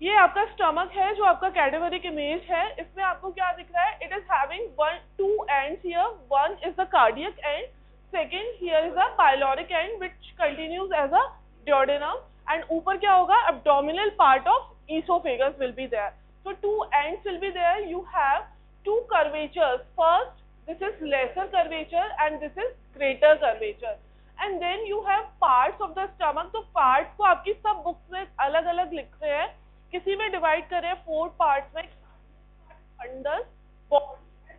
ये आपका स्टमक है जो आपका कैडेवरिक इमेज है, इसमें आपको क्या दिख रहा है, it is having two ends here, one is the cardiac end, second here is a pyloric end which continues as a duodenum, and ऊपर क्या होगा, abdominal part of esophagus will be there. So two ends will be there. You have two curvatures. First, this is lesser curvature and this is greater curvature. And then you have parts of the stomach. तो parts को आपकी सब books में अलग अलग लिख रहे हैं, किसी में डिवाइड कर रहे हैं 4 पार्ट्स में, फंडस,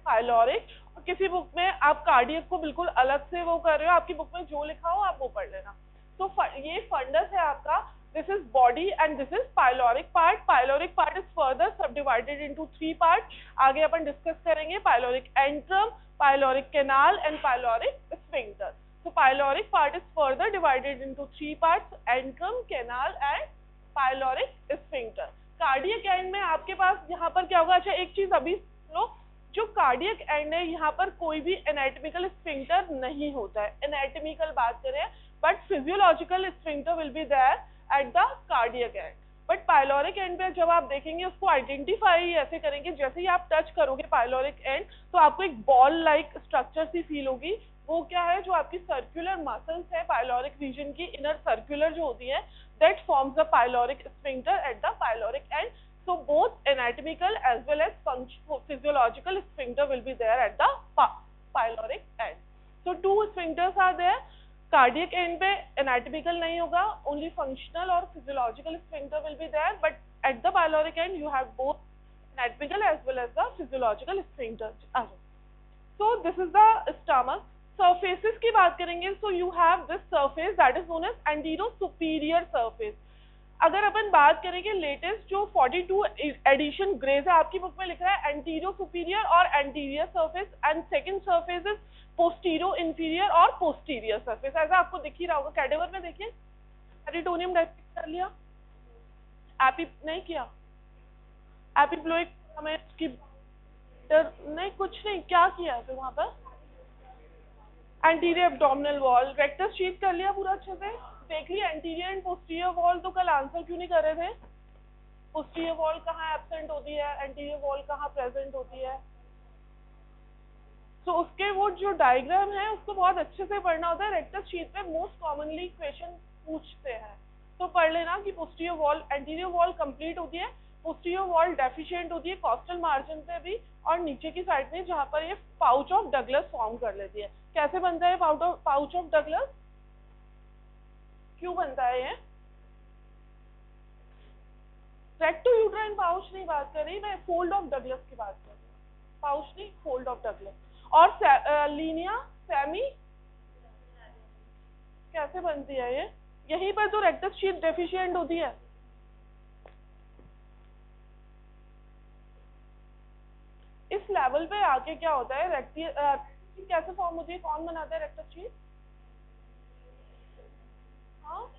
पाइलोरिक, और किसी बुक में आप कार्डियक को बिल्कुल अलग से वो कर रहे हो, आपकी बुक में जो लिखा हो आप वो पढ़ लेना. तो ये फंडस है आपका, this is body and this is pyloric part. Pyloric part is further सब डिवाइडेड इनटू 3 पार्ट. आगे अपन डिस्कस करेंगे pyloric antrum, pyloric canal and pyloric sphincter. So pyloric part is further divided into 3 parts: antrum, canal and pyloric sphincter. Cardiac and में आपके पास यहाँ पर क्या होगा, अच्छा एक चीज अभी लो, जो कार्डियक एंड है यहाँ पर कोई भी एनाटॉमिकल स्फिंक्टर नहीं होता है, एनाटॉमिकल बात करें, but physiological sphincter will be there at the cardiac end. But pyloric end पे जब आप देखेंगे उसको आइडेंटिफाई ऐसे करेंगे, जैसे ही आप टच करोगे पाइलोरिक एंड तो आपको एक बॉल लाइक स्ट्रक्चर सी फील होगी. वो क्या है, जो आपकी सर्कुलर मसल्स है पाइलोरिक रीजन की, इनर सर्कुलर जो होती है, that forms the pyloric sphincter at the pyloric and. So both anatomical as well as physiological sphincter will be there at the pyloric end. So two sphincters are there. Cardiac end पे anatomical नहीं होगा, only functional और physiological sphincter will be there. But at the pyloric end you have both anatomical as well as the physiological sphincter. So this is the stomach. Surfaces की बात करेंगे, so you have this surface that is known as anterior superior surface. अगर अपन बात करेंगे latest जो 42 addition graze है, आपकी book में लिख रहा है एंटीरियो सुपीरियर और anterior surface, and second surface is posterior inferior और पोस्टीरियर सरफेस. ऐसा आपको दिख ही रहा होगा. कैडेवर में देखिए पेरिटोनियम डायसेक्ट कर लिया, एपी नहीं किया, एपिप्लोइक हमें इसकी नहीं, कुछ नहीं, क्या किया है फिर वहां पर, anterior abdominal wall, rectus sheath कर लिया पूरा अच्छे से, देख लिया एंटीरियर एंड पोस्टीरियर वॉल. तो कल आंसर क्यों नहीं कर रहे थे, पोस्टीरियर वॉल कहाँ एब्सेंट होती है, एंटीरियर वॉल कहाँ प्रेजेंट होती है. तो उसके वो जो डायग्राम है उसको बहुत अच्छे से पढ़ना होता है. रेक्टस शीथ पे मोस्ट कॉमनली क्वेश्चन पूछते हैं, तो पढ़ लेना कि posterior wall, anterior wall complete होती है, पोस्टीरियर वॉल डेफिशिएंट होती है कॉस्टल मार्जिन पे भी, और नीचे की साइड में जहाँ पर ये पाउच ऑफ डगलस फॉर्म कर लेती है. कैसे बनता है पाउच ऑफ डगलस, क्यों बनता है ये, रेक्टो यूट्राइन पाउच नहीं बात कर रही मैं, फोल्ड ऑफ डगलस की बात कर रही हूँ, पाउच नहीं, फोल्ड ऑफ डगलस. और लीनिया सेमी कैसे बनती है ये, यहीं पर तो रेक्टस शीथ डेफिशिएंट होती है. इस लेवल पे आके क्या होता है, रेक्टस कैसे फॉर्म होती है, कौन बनाता है रेक्टस शीथ, हाँ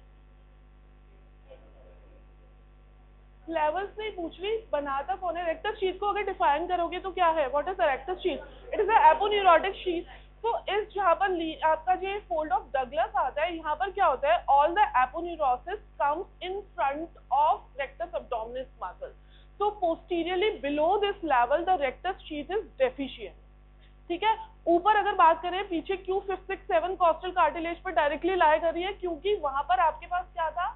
लेवल्स नहीं पूछ रही, बनाता कौन है. रेक्टस शीथ को अगर डिफाइन करोगे तो क्या है, what is the rectus sheath, it is a aponeurotic sheath. तो इस जहाँ पर आपका जो फोल्ड ऑफ डगलस आता है, यहाँ पर क्या होता है, all the aponeurosis comes in front of rectus abdominal muscle. So posteriorly below this level the rectus sheath is deficient. ठीक है. ऊपर अगर बात करें पीछे क्यों 5, 6, 7 कॉस्टल कार्टिलेज पर डायरेक्टली लाई कर रही है, क्योंकि वहां पर आपके पास क्या था,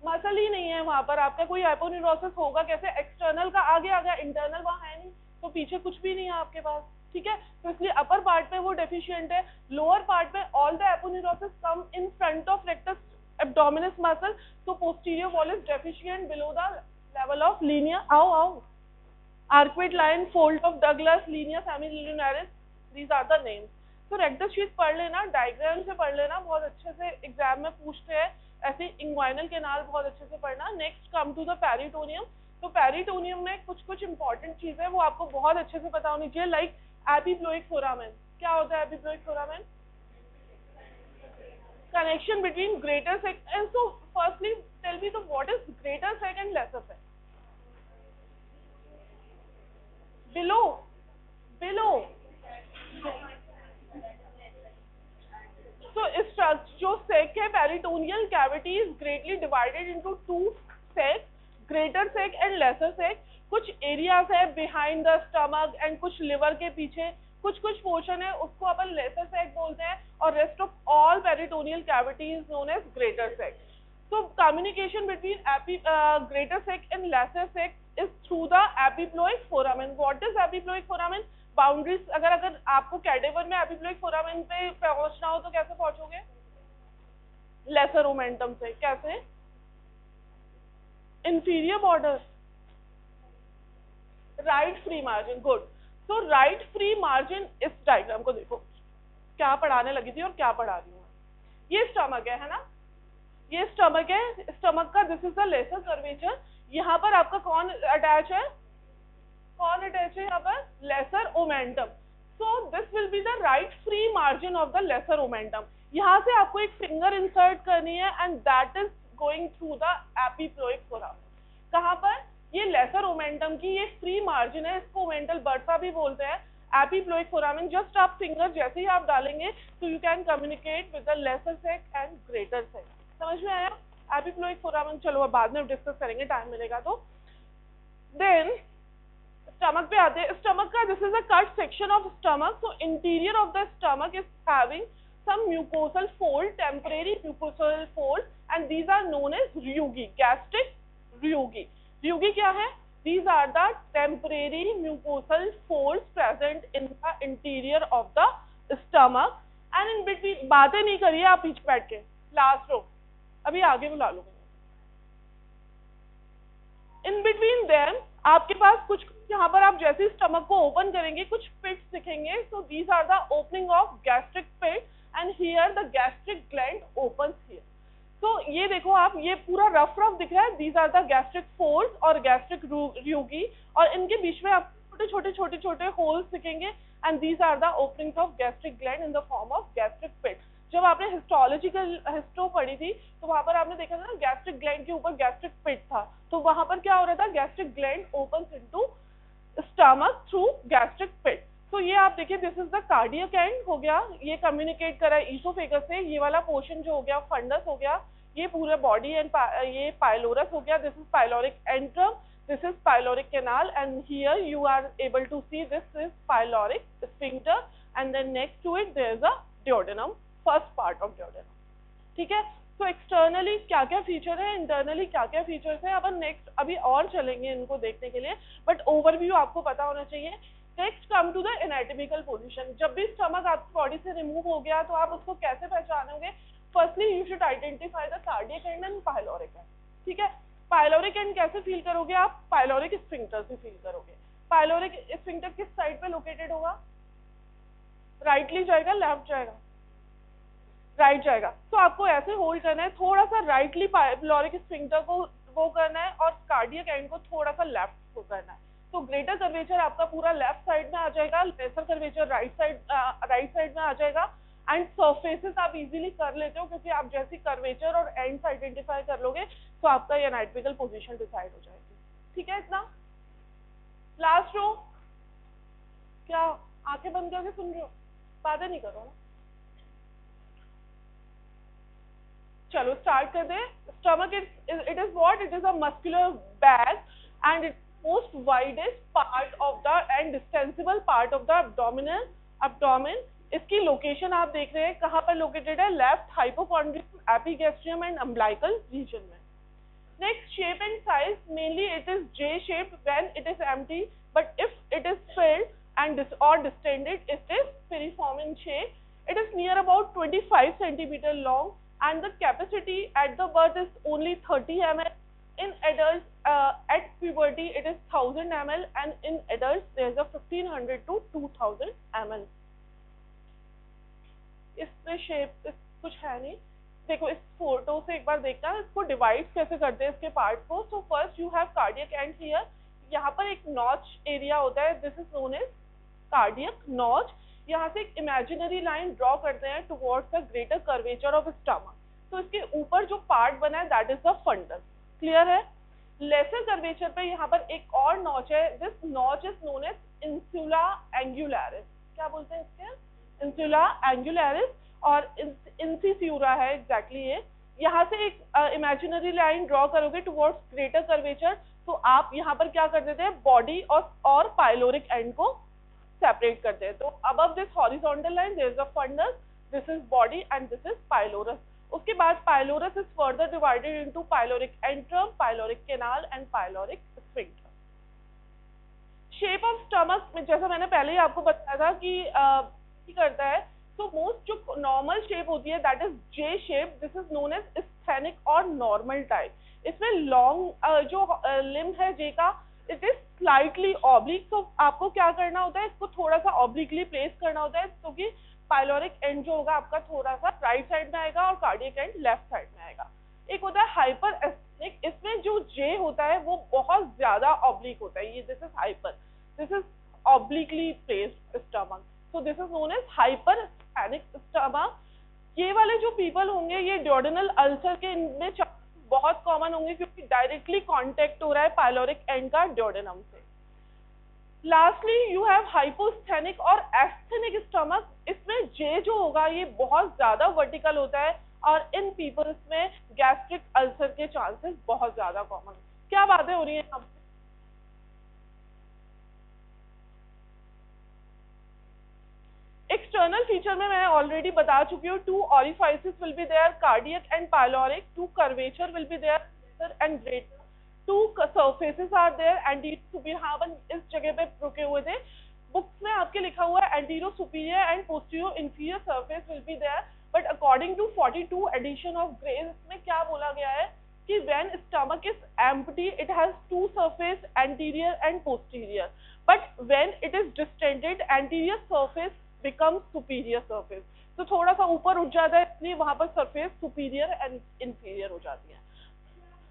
मसल ही नहीं है, वहां पर आपका कोई एपोन्यूरोसिस होगा कैसे, एक्सटर्नल का आगे आ गया, इंटरनल वहां है नहीं, तो पीछे कुछ भी नहीं है आपके पास. ठीक है. तो इसलिए अपर पार्ट पे वो डेफिशिएंट है, लोअर पार्ट पे all the aponeurosis come in front of rectus abdominal muscle, तो posterior wall is deficient below the level of linear arcuate line, fold of Douglas, linear semilunaris, these are the names. तो rectus sheath पढ़ लेना, diagram से पढ़ लेना, बहुत अच्छे से एग्जाम में पूछते हैं. ऐसे इंग्वाइनल कैनाल बहुत अच्छे से पढ़ना. Next come to the peritoneum. तो पेरिटोनियम में कुछ इंपॉर्टेंट चीज है वो आपको बहुत अच्छे से पता होनी चाहिए, लाइक एपिप्लोइक फोरामेन. क्या होता है epiploic foramen, connection between greater sac, and so firstly tell me, so what is greater sac and lesser sac, below so जो sac है, peritoneal cavity is greatly divided into two sacs. Greater sac and lesser sac, कुछ areas है behind the stomach and कुछ liver के पीछे, कुछ portion है उसको अपन लेसर सेक बोलते हैं, और rest of all peritoneal cavity is known as greater sac. So communication between greater sac and lesser sac is through the epiploic foramen. What is epiploic foramen? Boundaries. अगर आपको कैडेवर में epiploic foramen पे पहुंचना हो तो कैसे पहुंचोगे? Lesser omentum से. कैसे? Inferior border. Right free margin. Good. So right free margin इस डायग्राम को देखो. क्या पढ़ाने लगी थी और क्या पढ़ा रही हूँ. ये स्टमक है ना? ये स्टमक है. स्टमक का this is the lesser curvature. यहाँ पर आपका कौन अटैच है? कौन अटैच है यहाँ पर? Lesser omentum. So this will be the right free margin of the lesser omentum. यहाँ से आपको एक फिंगर इंसर्ट करनी है and that is going through the epiploic foramen. कहाँ पर? ये लेसर ओमेंटम की ये फ्री मार्जिन है. इसको ओमेंटल बर्सा भी बोलते हैं. एपिप्लोइक फोरामेन जस्ट आप फिंगर जैसे ही आप डालेंगे तो you can communicate with the lesser sac and greater sac. समझ में आया? एपिप्लोइक फोरामेन चलो अब बाद में डिस्कस करेंगे, टाइम मिलेगा तो. देन स्टमक पे आते हैं. स्टमक का this is a cut section of stomach. So interior of the stomach is having some mucosal fold, temporary mucosal fold, and these are known as ryugi, gastric ryugi. ryugi क्या है? These are the temporary mucosal folds present in the interior of the stomach and in between. बातें नहीं करिए आप पीछे बैठ के. Last row अभी आगे बुला लो. इन बिटवीन देम आपके पास कुछ यहाँ पर आप जैसे स्टमक को ओपन करेंगे कुछ पिट्स दिखेंगे. So these are the opening of gastric pit and here the gastric gland opens here. तो ये देखो आप, ये पूरा रफ दिख रहा है. These are the gastric folds और गैस्ट्रिक ryugi, और इनके बीच में आपको छोटे होल्स दिखेंगे and these are the openings of gastric gland in the form of gastric pit. जब आपने हिस्टो पढ़ी थी तो वहां पर आपने देखा था ना गैस्ट्रिक ग्लैंड के ऊपर गैस्ट्रिक पिट था. तो वहां पर क्या हो रहा था? Gastric gland opens into stomach through gastric pit. तो ये आप देखिए this is the cardiac end हो गया. ये कम्युनिकेट कर रहा है ईसोफेगस से. ये वाला पोर्शन जो हो गया फंडस हो गया. ये पूरा बॉडी एंड ये पाइलोरस हो गया. This is pyloric antrum, this is pyloric canal, and here you are able to see this is pyloric sphincter, and then next to it there is a duodenum, first part of duodenum. ठीक है. तो externally क्या क्या feature है, internally क्या क्या features है, अपन next अभी और चलेंगे इनको देखने के लिए, बट ओवरव्यू आपको पता होना चाहिए. Next come to the anatomical position. जब भी स्टमक आपकी बॉडी से रिमूव हो गया तो आप उसको कैसे पहचानोगे? Firstly you should identify the cardiac end and pyloric end. ठीक है. पाइलोरिक एंड कैसे फील करोगे आप? पाइलोरिक स्फिंक्टर से फील करोगे. पाइलोरिक स्फिंक्टर किस साइड पे लोकेटेड होगा? राइटली जाएगा, लेफ्ट जाएगा? राइट जाएगा. तो आपको ऐसे होल्ड करना है, थोड़ा सा राइटली पाइलोरिक स्फिंक्टर को वो करना है और कार्डियक एंड को थोड़ा सा लेफ्ट को करना है. तो ग्रेटर कर्वेचर आपका पूरा लेफ्ट साइड में आ जाएगा, लेसर कर्वेचर राइट साइड में आ जाएगा. एंड सरफेसेस आप इजीली कर लेते हो क्योंकि आप जैसी कर्वेचर और एंड्स आइडेंटिफाई कर लोगे तो आपका ये एनाटॉमिकल पोजीशन डिसाइड हो जाएगी. ठीक है. इतना लास्ट रो. क्या आंखें बंद करके सुन रहे हो? बातें नहीं करो ना. चलो स्टार्ट कर दे. Stomach it is what? It is a muscular bag and it's most widest part of the and distensible part of the abdomen. इसकी लोकेशन आप देख रहे हैं कहाँ पर लोकेटेड है? Left hypochondrium, epigastrium and umbilical region में. Next shape and size. Mainly it is J shaped when it is empty, but if it is filled and or distended it is piriform in shape. It is near about 25 centimeter long and the capacity at the birth is only 30 ml. In adults at puberty it is 1000 ml and in adults there is a 1500 to 2000 ml. इसमें shape कुछ है नहीं. देखो इस photo से एक बार देखना इसको डिवाइड कैसे करते हैं इसके पार्ट को. So first you have cardiac end here. यहाँ पर एक नॉच एरिया होता है, this is known as cardiac notch. यहाँ से एक इमेजिनरी लाइन ड्रॉ करते हैं towards the greater curvature of stomach. तो इसके ऊपर जो पार्ट बना है that is the fundus. Clear है. लेसर कर्वेचर पे यहाँ पर एक और नॉच है. This notch is known as incisura angularis. क्या बोलते हैं इसके? इंसुला एंगुलरिस और इंसिस्यूरा है एग्जैक्टली ये. यहाँ से एक इमेजिनरी लाइन ड्रॉ करोगे टुवर्ड्स ग्रेटर कर्वेचर, तो आप यहाँ पर क्या कर देते हैं, बॉडी और पाइलोरिक एंड को सेपरेट करते हैं। तो above this horizontal line there is a fundus, this is body and this is pylorus. उसके बाद pylorus is further divided into pyloric antrum, pyloric canal and pyloric sphincter. Shape of stomach में जैसा मैंने पहले ही आपको बताया था कि करता है, तो मोस्ट जो नॉर्मल शेप होती है that is J shape, this is known as sthenic और नॉर्मल टाइप। इसमें लॉन्ग जो लिम है जे का, इट इज स्लाइटली ऑब्लिक, तो आपको क्या करना होता है, इसको थोड़ा सा ऑब्लिकली प्लेस करना होता है, क्योंकि पाइलोरिक एंड जो होगा आपका थोड़ा सा राइट साइड में आएगा और कार्डियक एंड लेफ्ट साइड में आएगा। एक होता है हाइपर एस्थेनिक, इसमें जो जे होता है वो बहुत ज्यादा ऑब्लिक होता है, ये this is hyper, this is obliquely placed stomach, so this is known as hypersthenic stomach। ये वाले जो पीपल होंगे ये ड्यूडेनल अल्सर के इनमें बहुत कॉमन होंगे, क्योंकि डायरेक्टली कांटेक्ट हो रहा है पाइलोरिक एंड का ड्यूडेनम से। लास्टली यू हैव हाइपोस्थेनिक और एस्थेनिक स्टमक, इसमें जे जो होगा ये बहुत ज्यादा वर्टिकल होता है और इन पीपल्स में गैस्ट्रिक अल्सर के चांसेस बहुत ज्यादा कॉमन। क्या बातें हो रही हैं? एक्सटर्नल फीचर में मैं ऑलरेडी बता चुकी हूँ, two orifices will be there, cardiac and pyloric, two curvature will be there, lesser and greater, two surfaces are there, anterior superior. हाँ अपन इस जगह पे रुके हुए थे, बुक्स में आपके लिखा हुआ है anterior superior and posterior inferior surface will be there, but according to 42 edition of Gray's इसमें क्या बोला गया है कि when stomach is empty it has two surface, anterior and posterior, but when it is distended anterior surface become superior surface, तो थोड़ा सा ऊपर उठ जाता है, इसलिए वहां पर सरफेस सुपीरियर एंड इंफीरियर हो जाती है।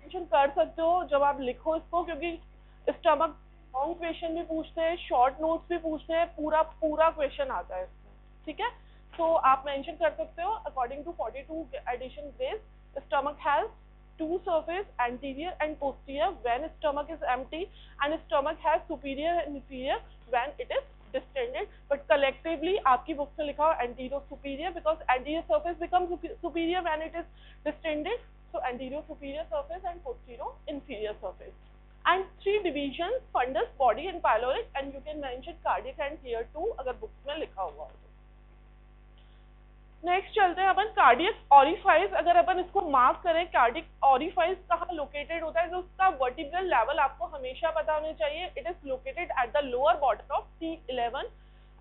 मेंशन कर सकते हो जब आप लिखो इसको, क्योंकि स्टमक लॉन्ग क्वेश्चन भी पूछते हैं, शॉर्ट नोट्स भी पूछते हैं, पूरा क्वेश्चन आता है इसमें, ठीक है। तो आप मेंशन कर सकते हो according to 42 edition Gray's, stomach has two surface, anterior and posterior when stomach is empty, and stomach has superior and inferior when it is distended, but collectively आपकी बुक में लिखा हो anterior superior, because anterior surface becomes superior when it is distended, so anterior superior surface and posterior inferior surface, and 3 divisions, fundus, body and pyloric, and you can mention cardiac and here too अगर books में लिखा हुआ हो। Next चलते हैं अपन cardiac orifice. अगर अपन इसको mark करें, कार्डियक ऑरिफाइस कहाँ लोकेटेड होता है, तो उसका वर्टिब्रल लेवल आपको हमेशा पता होना चाहिए, it is located at the lower border of T11।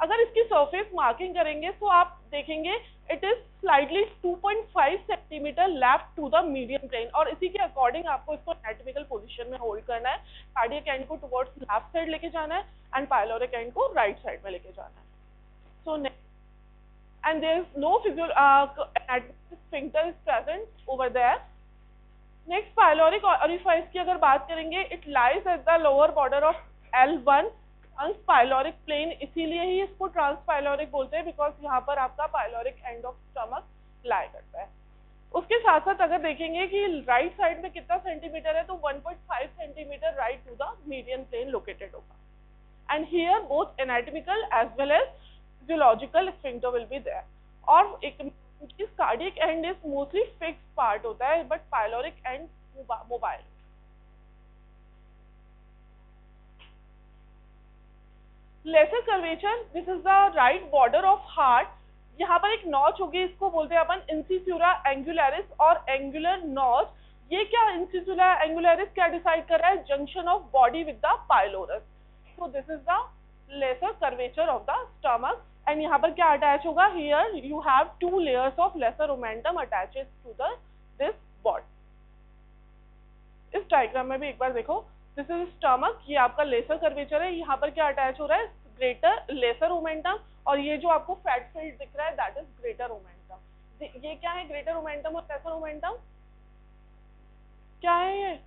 अगर इसकी सरफेस मार्किंग करेंगे तो आप देखेंगे it is slightly 2.5 centimetre left to the medium plane, और इसी के अकॉर्डिंग आपको इसको एनाटॉमिकल पोजीशन में होल्ड करना है, कार्डियक एंड को टुवर्ड्स लेफ्ट साइड लेके जाना है एंड पाइलोरिक एंड को राइट साइड में लेके जाना है। So next, and there is no sphincter is present over there. Next, pyloric orifice की अगर बात करेंगे, it lies at the lower border of L1 transpyloric plane, इसीलिए ही इसको transpyloric बोलते हैं, because यहाँ पर आपका pyloric end of stomach lie करता है। उसके साथ साथ अगर देखेंगे कि राइट साइड में कितना सेंटीमीटर है, तो 1.5 centimetre right to the median plane located होगा, and here both anatomical as well as physiological sphincter will be there। और एक cardiac and is mostly fixed part होता है, but pyloric and mobile. Lesser curvature, this is the right border of heart, यहाँ पर एक notch होगी, इसको बोलते हैं अपन इंसिसुरा एंगुलरिस और एंगुलर नॉच। ये क्या इंसिसुरा एंगुलरिस क्या डिसाइड कर रहा है, junction of body with the pylorus, so this is the lesser curvature of the stomach. And यहाँ पर क्या अटैच होगा, here you have 2 layers of lesser omentum attaches to this body. इस डायग्राम में भी एक बार देखो, दिस इज स्टमक, ये आपका लेसर कर्वेचर है, यहाँ पर क्या अटैच हो रहा है, ग्रेटर लेसर ओमेंटम, और ये जो आपको फैट फील्ड दिख रहा है दैट इज ग्रेटर ओमेंटम। ये क्या है, ग्रेटर ओमेंटम और लेसर ओमेंटम क्या है ये,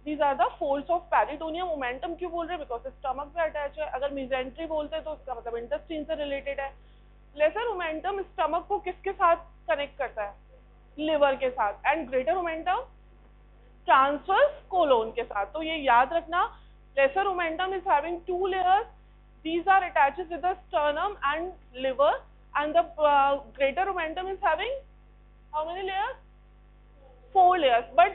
These are the folds of peritoneum। Momentum क्यों बोल रहे हैं, बिकॉज स्टमक पे अटैच है। अगर मिजेंट्री बोलते हैं तो उसका मतलब इंटेस्टाइन से रिलेटेड है। लेसर मोमेंटम स्टमक को किसके साथ कनेक्ट करता है, लिवर के साथ, and greater momentum transverse colon के साथ। तो ये याद रखना, lesser momentum is having 2 layers, these are attached with the sternum and liver, and the greater momentum is having how many layers, layers, but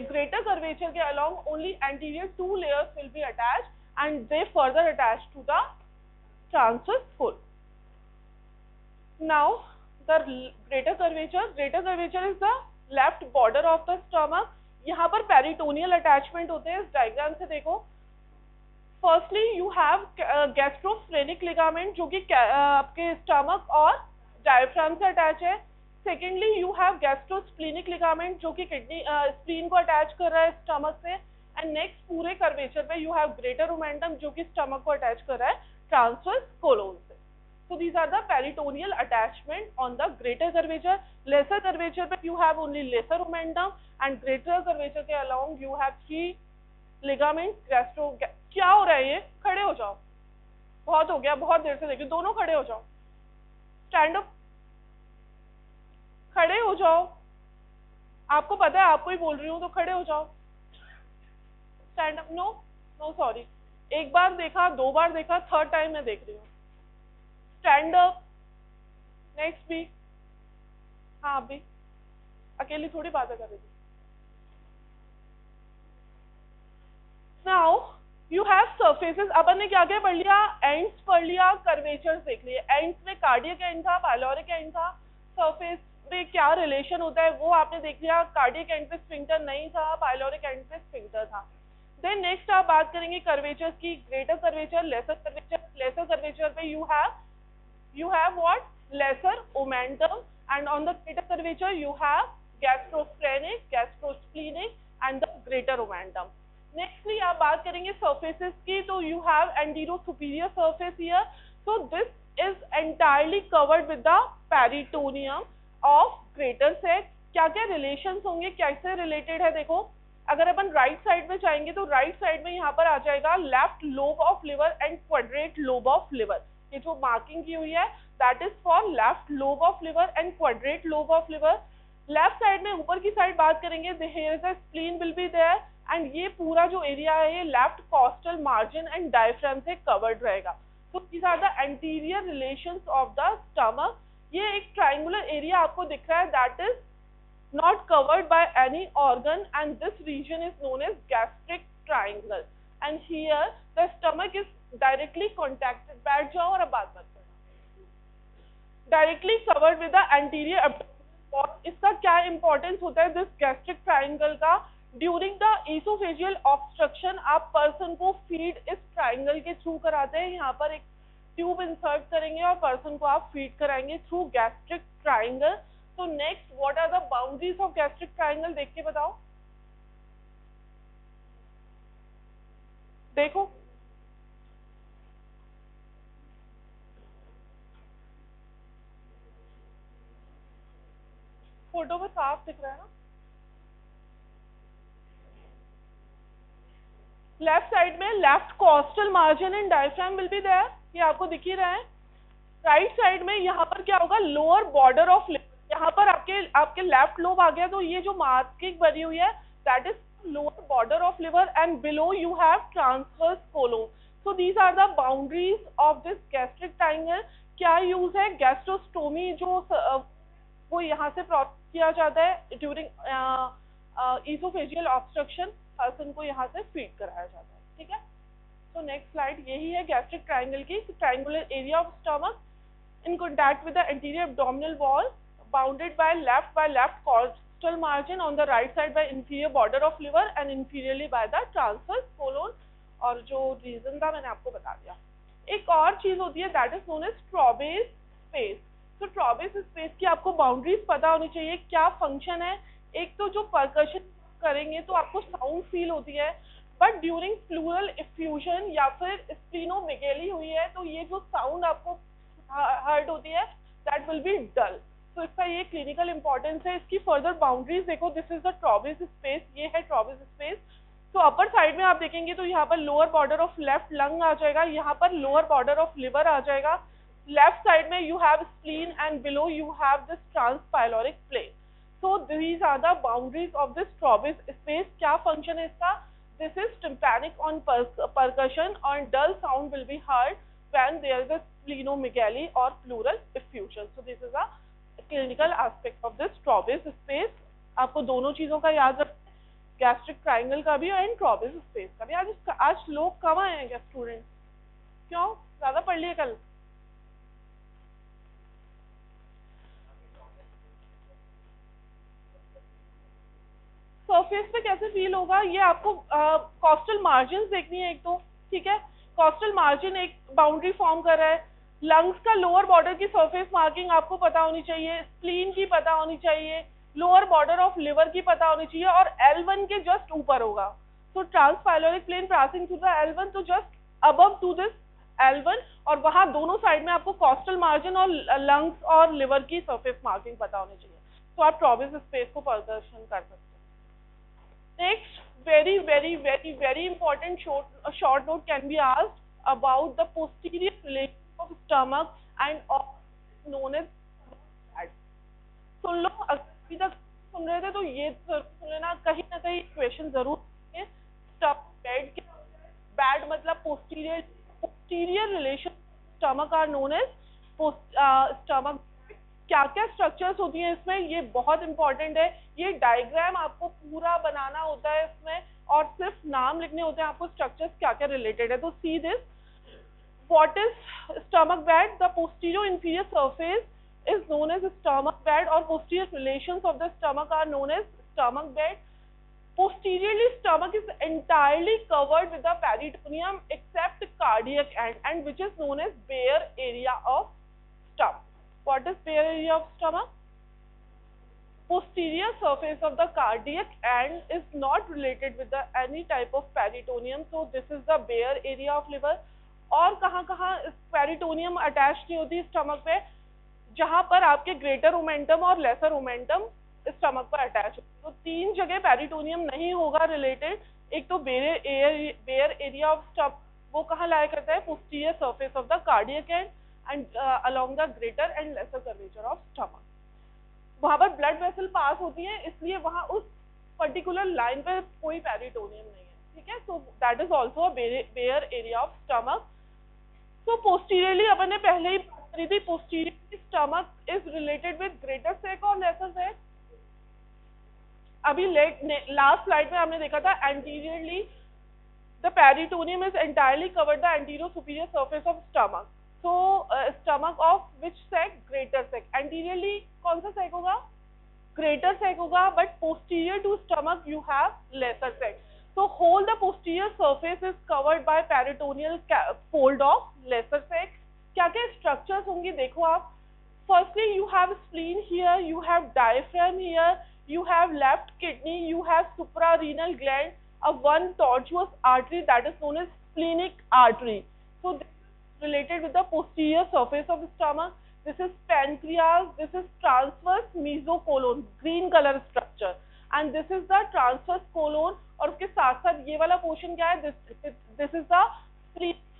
greater curvature के along only anterior 2 layers will be attached and they further attach to the transverse colon. Now the greater curvature is the left border of the stomach. यहाँ पर peritoneal attachment होते हैं, इस diagram से देखो. Firstly you have गैस्ट्रोफ्रेनिक ligament जो कि आपके स्टमक और डायफ्राम से अटैच है. सेकेंडली यू हैव गैस्ट्रोस्प्लीनिक लिगामेंट जो कि किडनी स्प्लीन को अटैच कर रहा है स्टमक से. एंड नेक्स्ट पूरे कर्वेचर पे यू हैव ग्रेटर ओमेंटम जो कि स्टमक को अटैच कर रहा है ट्रांसवर्स कोलोन से. So these are the peritoneal attachment on the greater curvature. Lesser curvature पे you have only lesser omentum and greater curvature के along you have 3 ligaments. क्या हो रहा है ये? खड़े हो जाओ, बहुत हो गया, बहुत देर से देखिए. दोनों खड़े हो जाओ, स्टैंड अप, खड़े हो जाओ. आपको पता है आपको ही बोल रही हूँ तो खड़े हो जाओ. Stand up. नो सॉरी, एक बार देखा, 2 बार देखा, 3rd टाइम मैं देख रही हूँ. Stand up. नेक्स्ट भी. हाँ अभी अकेली थोड़ी बातें कर रही थी. Now you have surfaces. अपन ने क्या क्या पढ़ लिया? एंड्स पढ़ लिया, कर्वेचर्स देख लिए. एंड्स में कार्डियक एंड था, पाइलोरिक एंड था. सरफेस में क्या रिलेशन होता है वो आपने देख लिया. कार्डियक एंड पे स्फिंक्टर नहीं था, पाइलोरिक एंड पे स्फिंक्टर था. देन नेक्स्ट आप बात करेंगे कर्वेचर्स की. Greater curvature, lesser curvature. Laser curvature पे you have what? Lesser omentum, and on the greater curvature you have gastrophrenic, gastrosplenic and the greater omentum. Nextly आप बात करेंगे surfaces की. तो you have anterior superior surface here. So this is entirely covered with the peritoneum of greater sac. क्या क्या relations होंगे, कैसे related है देखो. अगर अपन राइट साइड में जाएंगे तो राइट साइड में यहाँ पर आ जाएगा left lobe of liver and quadrate lobe of liver. ये जो मार्किंग की हुई है that is for left lobe of liver and quadrate lobe of liver. Left side में ऊपर की साइड बात करेंगे, here the spleen will be there and ये पूरा जो एरिया है ये left costal margin and diaphragm से कवर्ड रहेगा. So these are the anterior relations of the stomach. ये एक ट्रायंगुलर एरिया आपको दिख रहा है that is not covered by any organ and this region is known as gastric triangle and here the stomach is directly contacted. बैठ जाओ और अब बात मत करना. Directly covered with the anterior abdominal. इसका क्या importance होता है this gastric triangle का? During the esophageal obstruction आप पर्सन को फीड इस ट्राइंगल के थ्रू कराते हैं. यहाँ पर एक ट्यूब इंसर्ट करेंगे और पर्सन को आप फीड कराएंगे through gastric triangle. So next, what are the boundaries of gastric triangle? देख के बताओ. देखो फोटो में साफ दिख रहा है ना. लेफ्ट साइड में left costal margin and diaphragm will be there. ये आपको दिख ही रहा है. राइट साइड में यहाँ पर क्या होगा? Lower border of liver. यहाँ पर आपके लेफ्ट लोब आ गया तो ये जो मार्किंग बनी हुई है that is lower border of liver and below you have transverse colon. So these are the boundaries of this gastric triangle. क्या यूज है? गैस्ट्रोस्टोमी जो वो यहाँ से प्रोसेस किया जाता है ड्यूरिंग ईसोफेजियल ऑब्स्ट्रक्शन. पर्सन को यहाँ से फीड कराया जाता है. ठीक है. तो नेक्स्ट स्लाइड यही है गैस्ट्रिक ट्रायंगल की. Triangular area of stomach in contact with the anterior abdominal wall, bounded by left costal margin, on the right side by inferior border of liver and inferiorly by the transverse colon. और जो reason था मैंने आपको बता दिया. एक और चीज होती है that is known as Traube's space. तो ट्रॉबेस स्पेस की आपको बाउंड्रीज पता होनी चाहिए. क्या फंक्शन है? एक तो जो परकशन करेंगे तो आपको साउंड फील होती है, बट ड्यूरिंग प्लूरल इफ्यूजन या फिर स्प्लीनोमेगेली हुई है तो ये जो साउंड आपको हर्ट होती है दैट विल बी डल. तो इसका ये क्लिनिकल इंपॉर्टेंस है. इसकी फर्दर बाउंड्रीज देखो. This is the Traube's space. ये है ट्रॉबेस स्पेस. तो अपर साइड में आप देखेंगे तो यहाँ पर lower border of left lung आ जाएगा. यहाँ पर लोअर बॉर्डर ऑफ लिवर आ जाएगा. लेफ्ट साइड में you have spleen and below you have this transpyloric plane. So these are the boundaries of this Traube's space. क्या फंक्शन है इसका? This is tympanic on percussion और dull sound will be heard when there is a splenomegaly or pleural effusion. So this is a clinical aspect of this Trobes space. आपको दोनों चीजों का याद रखना है, गैस्ट्रिक ट्रायंगल का भी एंड ट्रॉपिस स्पेस का भी। आज लोग कम आए हैं स्टूडेंट, क्यों, ज्यादा पढ़ लिए कल? सरफेस पे कैसे फील होगा, ये आपको कॉस्टल मार्जिन देखनी है एक तो, ठीक है। कॉस्टल मार्जिन एक बाउंड्री फॉर्म कर रहा है। लंग्स का लोअर बॉर्डर की सरफेस मार्किंग आपको पता होनी चाहिए, स्प्लीन की पता होनी चाहिए, लोअर बॉर्डर ऑफ लिवर की पता होनी चाहिए, और L1 के जस्ट ऊपर होगा। So transpyloric plane passing through the L1, तो just above to this L1, और वहां दोनों साइड में आपको कॉस्टल मार्जिन और लंग्स और लिवर की सरफेस मार्किंग पता होनी चाहिए, तो आप ट्रॉपिस स्पेस को प्रदर्शन कर सकते हैं। Next, very important short note can be asked about the posterior relation of stomach and known as fat. सुन लो, अभी तक सुन रहे थे तो ये सुन लेना, कहीं ना कहीं क्वेश्चन जरूर है। स्टमक बेड के बैड मतलब posterior relation stomach are known as stomach. क्या क्या स्ट्रक्चर्स होती हैं इसमें, ये बहुत इंपॉर्टेंट है। ये डायग्राम आपको पूरा बनाना होता है इसमें, और सिर्फ नाम लिखने होते हैं आपको, स्ट्रक्चर्स क्या क्या रिलेटेड है। तो see this, what is stomach bed? The posterior inferior surface is known as stomach bed, or posterior relations of the stomach are known as stomach bed. Posteriorly, stomach is entirely covered with the peritoneum except cardiac end, and which is known as bare area of stomach. What is bare area of stomach? Posterior surface of the cardiac end is not related with the any type of peritoneum, so this is the bare area of liver. और कहाँ कहाँ peritoneum attach नहीं होती stomach पे? जहां पर आपके greater omentum और लेसर ओमेंटम स्टमक पर अटैच हो, तो तीन जगह पेरिटोनियम नहीं होगा रिलेटेड। एक तो बेयर एरिया ऑफ स्टमक, वो कहाँ लाया करता है? Posterior surface of the cardiac and along the greater and lesser curvature of stomach. वहां पर ब्लड वेसल पास होती है, इसलिए वहां उस पर्टिकुलर लाइन पर कोई पेरिटोनियम नहीं है, ठीक है। So that is also bare area of stomach. So posteriorly अपन ने पहले ही करी थी, posterior stomach is related with greater sac और लेसर सैक। अभी लास्ट स्लाइड में हमने देखा था anteriorly the peritoneum is entirely covered the anterior superior surface of stomach. So stomach of which sac? Greater sac. Anteriorly कौन सा sac होगा? Greater sac होगा, but posterior to stomach you have laser sac. So whole the posterior surface is covered by peritoneal fold of lesser sac. क्या क्या structures होंगी देखो आप। Firstly, you have spleen here, you have diaphragm here, you have left kidney, you have suprarenal gland, a one tortuous artery that is known as splenic artery. So this is related with the posterior surface of the stomach. This is pancreas, this is transverse mesocolon, green color structure, and this is the transverse colon. और उसके साथ साथ ये वाला portion क्या है? This is the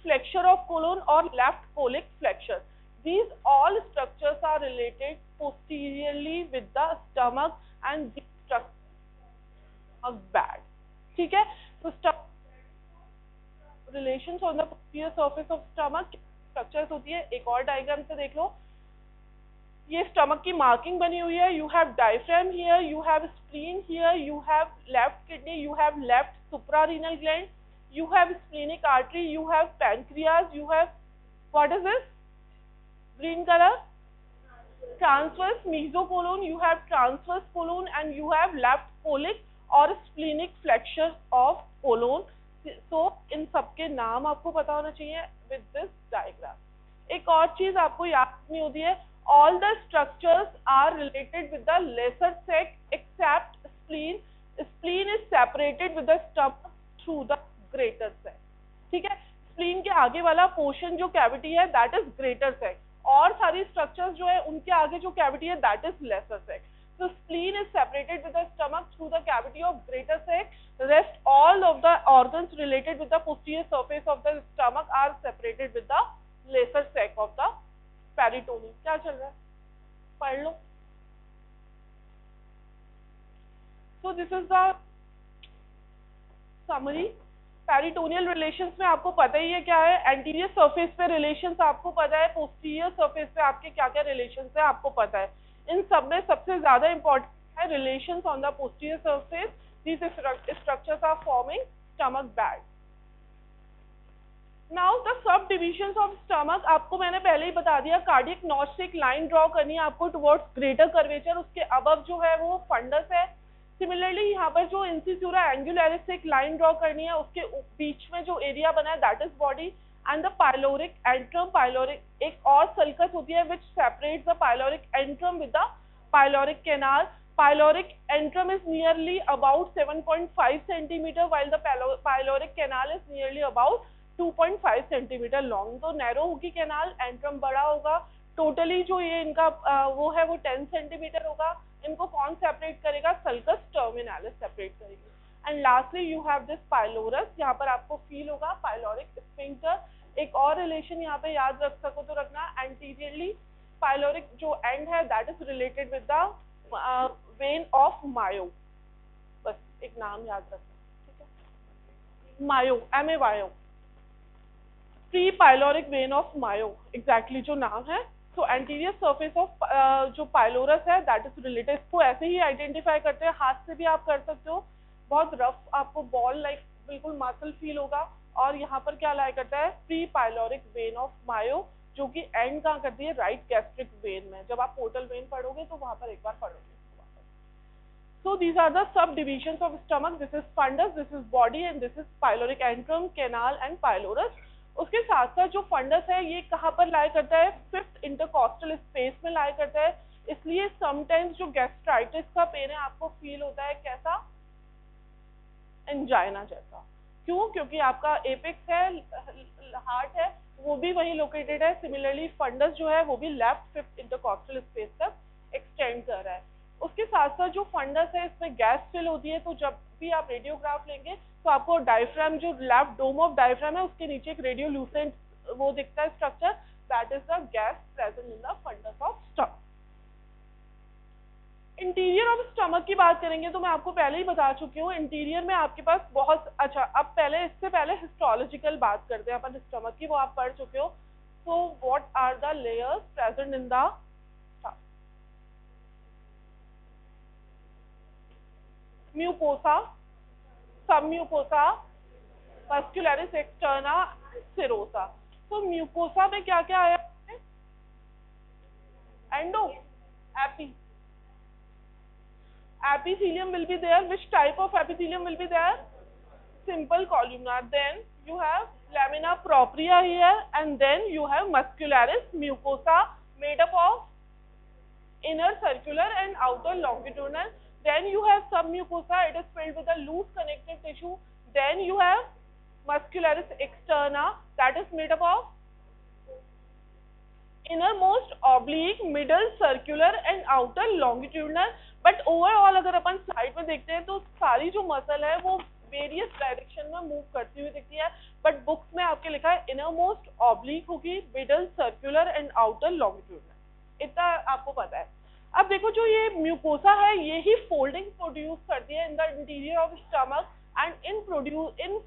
flexure of colon और left colic flexure. These all structures are related posteriorly with the stomach, and these structures are bad. ठीक है, तो relations on the posterior surface of stomach structures होती है। एक और diagram से देख लो, ये स्टमक की मार्किंग बनी हुई है। You have diaphragm here, you have spleen here, you have left kidney, you have left suprarenal gland, you have splenic artery, you have pancreas, you have what is this green colour? Transverse mesocolon, you have transverse colon, and you have left colic और splenic flexure of colon. So इन सबके नाम आपको पता होना चाहिए with this diagram. एक और चीज आपको याद नहीं होती है, all the structures are related with the lesser sac except spleen. Spleen is separated with the stomach through the greater sac. ठीक है, स्प्लीन के आगे वाला पोर्शन जो कैविटी है दैट इज ग्रेटर सैक, और सारी स्ट्रक्चर्स जो है उनके आगे जो कैविटी है that is lesser sac. So spleen is separated with the stomach through the cavity of greater sac. Rest all of the organs related with the posterior surface of the stomach are separated with the lesser sac of the peritoneum. क्या चल रहा है पढ़ लो. So this is the summary. Peritoneal relations में आपको पता ही है क्या है, एंटीरियर सरफेस पे रिलेशंस आपको पता है, पोस्टीरियर सरफेस पे आपके क्या क्या रिलेशंस है आपको पता है. इन सब में सबसे ज्यादा इम्पोर्टेंट है relations on the posterior surface. These structures are forming stomach bag. Now the subdivisions of stomach, आपको मैंने पहले ही बता दिया, कार्डियक नॉच से एक लाइन ड्रॉ करनी है आपको टुवर्ड्स ग्रेटर कर्वेचर, उसके अबव जो है वो फंडस है. सिमिलरली यहाँ पर जो इंसिसुरा एंगुलरिस से एक लाइन ड्रॉ करनी है, उसके बीच में जो एरिया बना है that is body. And the pyloric antrum, pyloric एक और सल्कस होती है which separates the pyloric antrum with the pyloric canal. Pyloric antrum is nearly about 7.5 centimeter while the pyloric canal is nearly about 2.5 centimetre long. तो narrow होगी canal, antrum बड़ा होगा. Totally जो ये इनका वो है वो 10 सेंटीमीटर होगा. इनको कौन सेपरेट करेगा? सल्कस टर्मिनालिस सेपरेट करेगी. And lastly you have this pylorus, यहाँ पर आपको फील होगा पाइलोरिक स्फिंक्टर. एक और रिलेशन यहाँ पे याद रख सको तो रखना, एंटीरियरली पाइलोरिक जो एंड है that is related with the vein of Mayo. बस एक नाम याद रखना, ठीक है, Mayo, MAYO, pre pyloric vein of Mayo, exactly जो नाम है. तो एंटीरियर सरफेस ऑफ जो पाइलोरस है दैट इज रिलेटेड. इसको ऐसे ही आइडेंटिफाई करते हैं, हाथ से भी आप कर सकते हो. बहुत रफ आपको बॉल लाइक बिल्कुल मसल फील होगा. और यहाँ पर क्या लाया करता है? प्री पाइलोरिक वेन ऑफ मायो, जो कि एंड कहाँ करती है? राइट गैस्ट्रिक वेन में. जब आप पोर्टल वेन पढ़ोगे तो वहां पर एक बार पढ़ोगे. So these are the subdivisions of stomach. This is fundus, this is body and this is pyloric antrum, canal and pylorus. उसके साथ साथ जो फंडस है ये कहाँ पर लाया करता है? फिफ्थ इंटरकॉस्टल स्पेस में लाया करता है. इसलिए समटाइम्स जो गैस्ट्राइटिस का पेन है आपको फील होता है कैसा? एंजाइना जैसा. क्यों? क्योंकि आपका एपेक्स है, हार्ट है, वो भी वहीं लोकेटेड है. सिमिलरली फंडस जो है वो भी लेफ्ट फिफ्थ इंटरकॉस्टल स्पेस तक एक्सटेंड कर रहा है. उसके साथ साथ जो फंडस है इसमें गैस फिल होती है. तो जब भी आप रेडियोग्राफ लेंगे तो आपको डायफ्राम, जो लेफ्ट डोम ऑफ डायफ्राम है उसके नीचे एक रेडियोल्यूसेंट वो दिखता है structure, that is the gas present in the fundus of stomach. Interior of stomach की बात करेंगे तो मैं आपको पहले ही बता चुकी हूँ, इंटीरियर में आपके पास बहुत अच्छा. अब पहले इससे पहले हिस्टोलॉजिकल बात करते हैं अपन स्टमक की, वो आप पढ़ चुके हो. So what are the layers present in the mucosa, submucosa, muscularis externa, serosa. तो म्यूकोसा में क्या क्या आया? Endo, epi, epithelium will be there. Which type of epithelium will be there? Simple columnar. Then you have lamina propria here and then you have muscularis mucosa made up of inner circular and outer longitudinal. Then you have submucosa, it is filled with a loose connective tissue. Then you have muscularis externa that is made up of innermost oblique, middle circular and outer longitudinal. But overall अगर अपन slide में देखते हैं तो सारी जो muscle है वो various direction में मूव करती हुई दिखती है. बट बुक्स में आपके लिखा है इनरमोस्ट ऑब्लिक होगी, middle circular and outer longitudinal. इतना आपको पता है. अब देखो जो ये म्यूकोसा है ये ही फोल्डिंग प्रोड्यूस करती है in the interior of stomach and in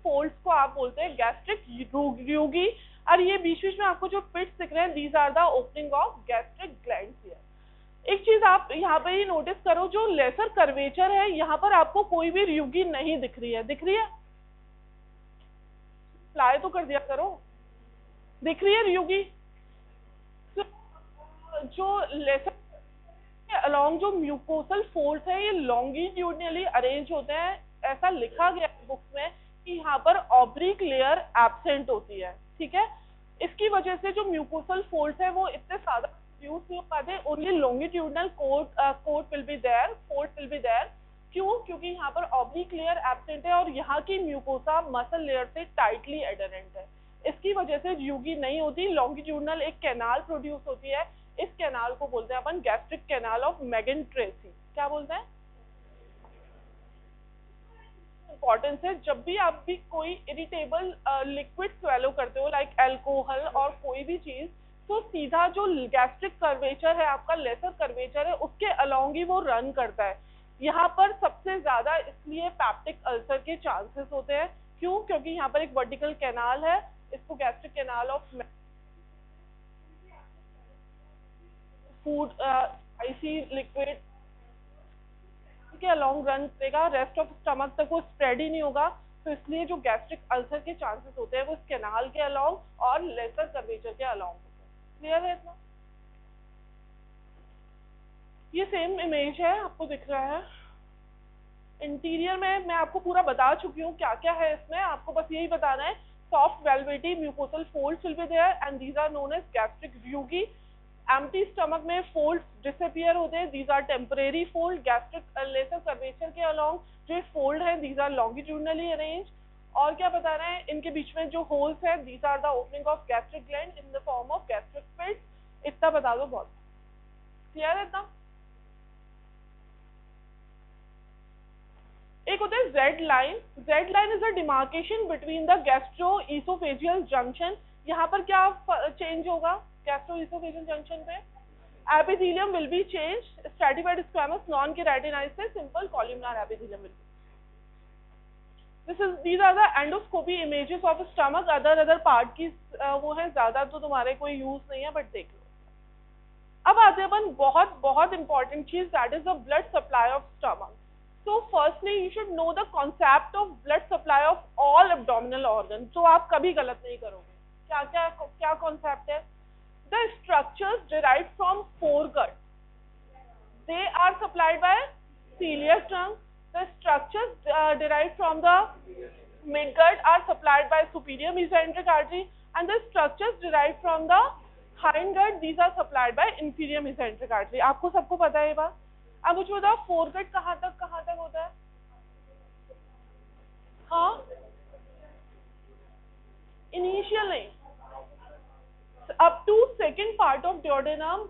folds को आप बोलते हैं गैस्ट्रिक रूगी. और ये बीच बीच में आपको जो पिट्स दिख रहे हैं these are the opening of gastric glands here. एक चीज आप यहाँ पे ही नोटिस करो, जो लेसर कर्वेचर है यहाँ पर आपको कोई भी रूगी नहीं दिख रही है. दिख रही है? फ्लाई तो कर दिया करो. दिख रही है रूगी? जो लेसर अलोंग जो म्यूकोसल फोल्ड्स है ये लॉन्गिट्यूडनली अरेंज होते हैं. ऐसा लिखा गया है बुक्स में कि यहाँ पर ऑब्लिक लेयर एब्सेंट होती है. ठीक है, इसकी वजह से जो म्यूकोसल फोल्ड्स है वो इतने सादा यूज नहीं हो पाते. Only longitudinal coat will be there, fold will be there. क्यों? क्योंकि यहाँ पर ऑब्लिक लेयर एब्सेंट है और यहाँ की म्यूकोसा मसल लेयर से टाइटली एडहेरेंट है. इसकी वजह से रूगी नहीं होती. लॉन्गिट्यूडनल एक कैनाल प्रोड्यूस होती है. इस कैनाल को बोलते हैं अपन गैस्ट्रिक कैनाल ऑफ मैगन-ट्रेसी. क्या बोलते हैं? इंपॉर्टेंस है, जब भी आप भी कोई इरिटेबल लिक्विड स्वेलो करते हो लाइक अल्कोहल और कोई भी चीज, तो सीधा जो गैस्ट्रिक कर्वेचर है आपका, लेसर कर्वेचर है, उसके अलोंग ही वो रन करता है. यहाँ पर सबसे ज्यादा इसलिए पैप्टिक अल्सर के चांसेस होते हैं. क्यों? क्योंकि यहाँ पर एक वर्टिकल कैनाल है, इसको gastric canal of food, spicy liquid के अलोंग रन करेगा, रेस्ट ऑफ स्टमक तक वो स्प्रेड ही नहीं होगा, तो इसलिए जो गैस्ट्रिक अल्सर के चांसेस होते हैं वो इस कैनाल के अलोंग और लेसर कर्वेचर के अलोंग होते हैं। क्लियर है इतना? ये सेम इमेज है, आपको दिख रहा है। इंटीरियर में मैं आपको पूरा बता चुकी हूँ क्या क्या है इसमें, आपको बस यही बताना है। Soft velvety mucosal folds will be there and these are known as gastric rugae. Empty stomach में फोल्ड्स डिसअपीयर होते हैं, these are temporary fold. Gastric lesser curvature के अलोंग जो फोल्ड है दीज आर लॉन्गिट्यूडनली अरेंज। और क्या बता रहे हैं, इनके बीच में जो होल्स है these are the opening of gastric gland in the form of gastric pits. इतना बता दो बहुत। क्लियर है इतना? एक होता है Z line. Z line is a demarcation between the gastroesophageal junction. यहाँ पर क्या चेंज होगा गैस्ट्रोइसोफेजियल जंक्शन पे? Epithelium will be change, stratified squamous, non keratinized, simple columnar epithelium will be. these are the endoscopy images of stomach। Other part की वो है, ज्यादा तो तुम्हारे कोई यूज नहीं है, बट देख लो। अब आते हैं अपन बहुत बहुत इंपॉर्टेंट चीज, that is the blood supply of stomach. So firstly you should know the concept of blood supply of all abdominal organs, जो आप कभी गलत नहीं करोगे। क्या क्या क्या कॉन्सेप्ट है? The structures derived from foregut, they are supplied by celiac trunk. The structures derived from the midgut are supplied by superior mesenteric artery, and the structures derived from the hindgut, these are supplied by inferior mesenteric artery। आपको सबको पता है ये बात? अब मुझे बताओ foregut कहाँ तक होता है? हाँ, इनिशियल नहीं, up to second part of duodenum,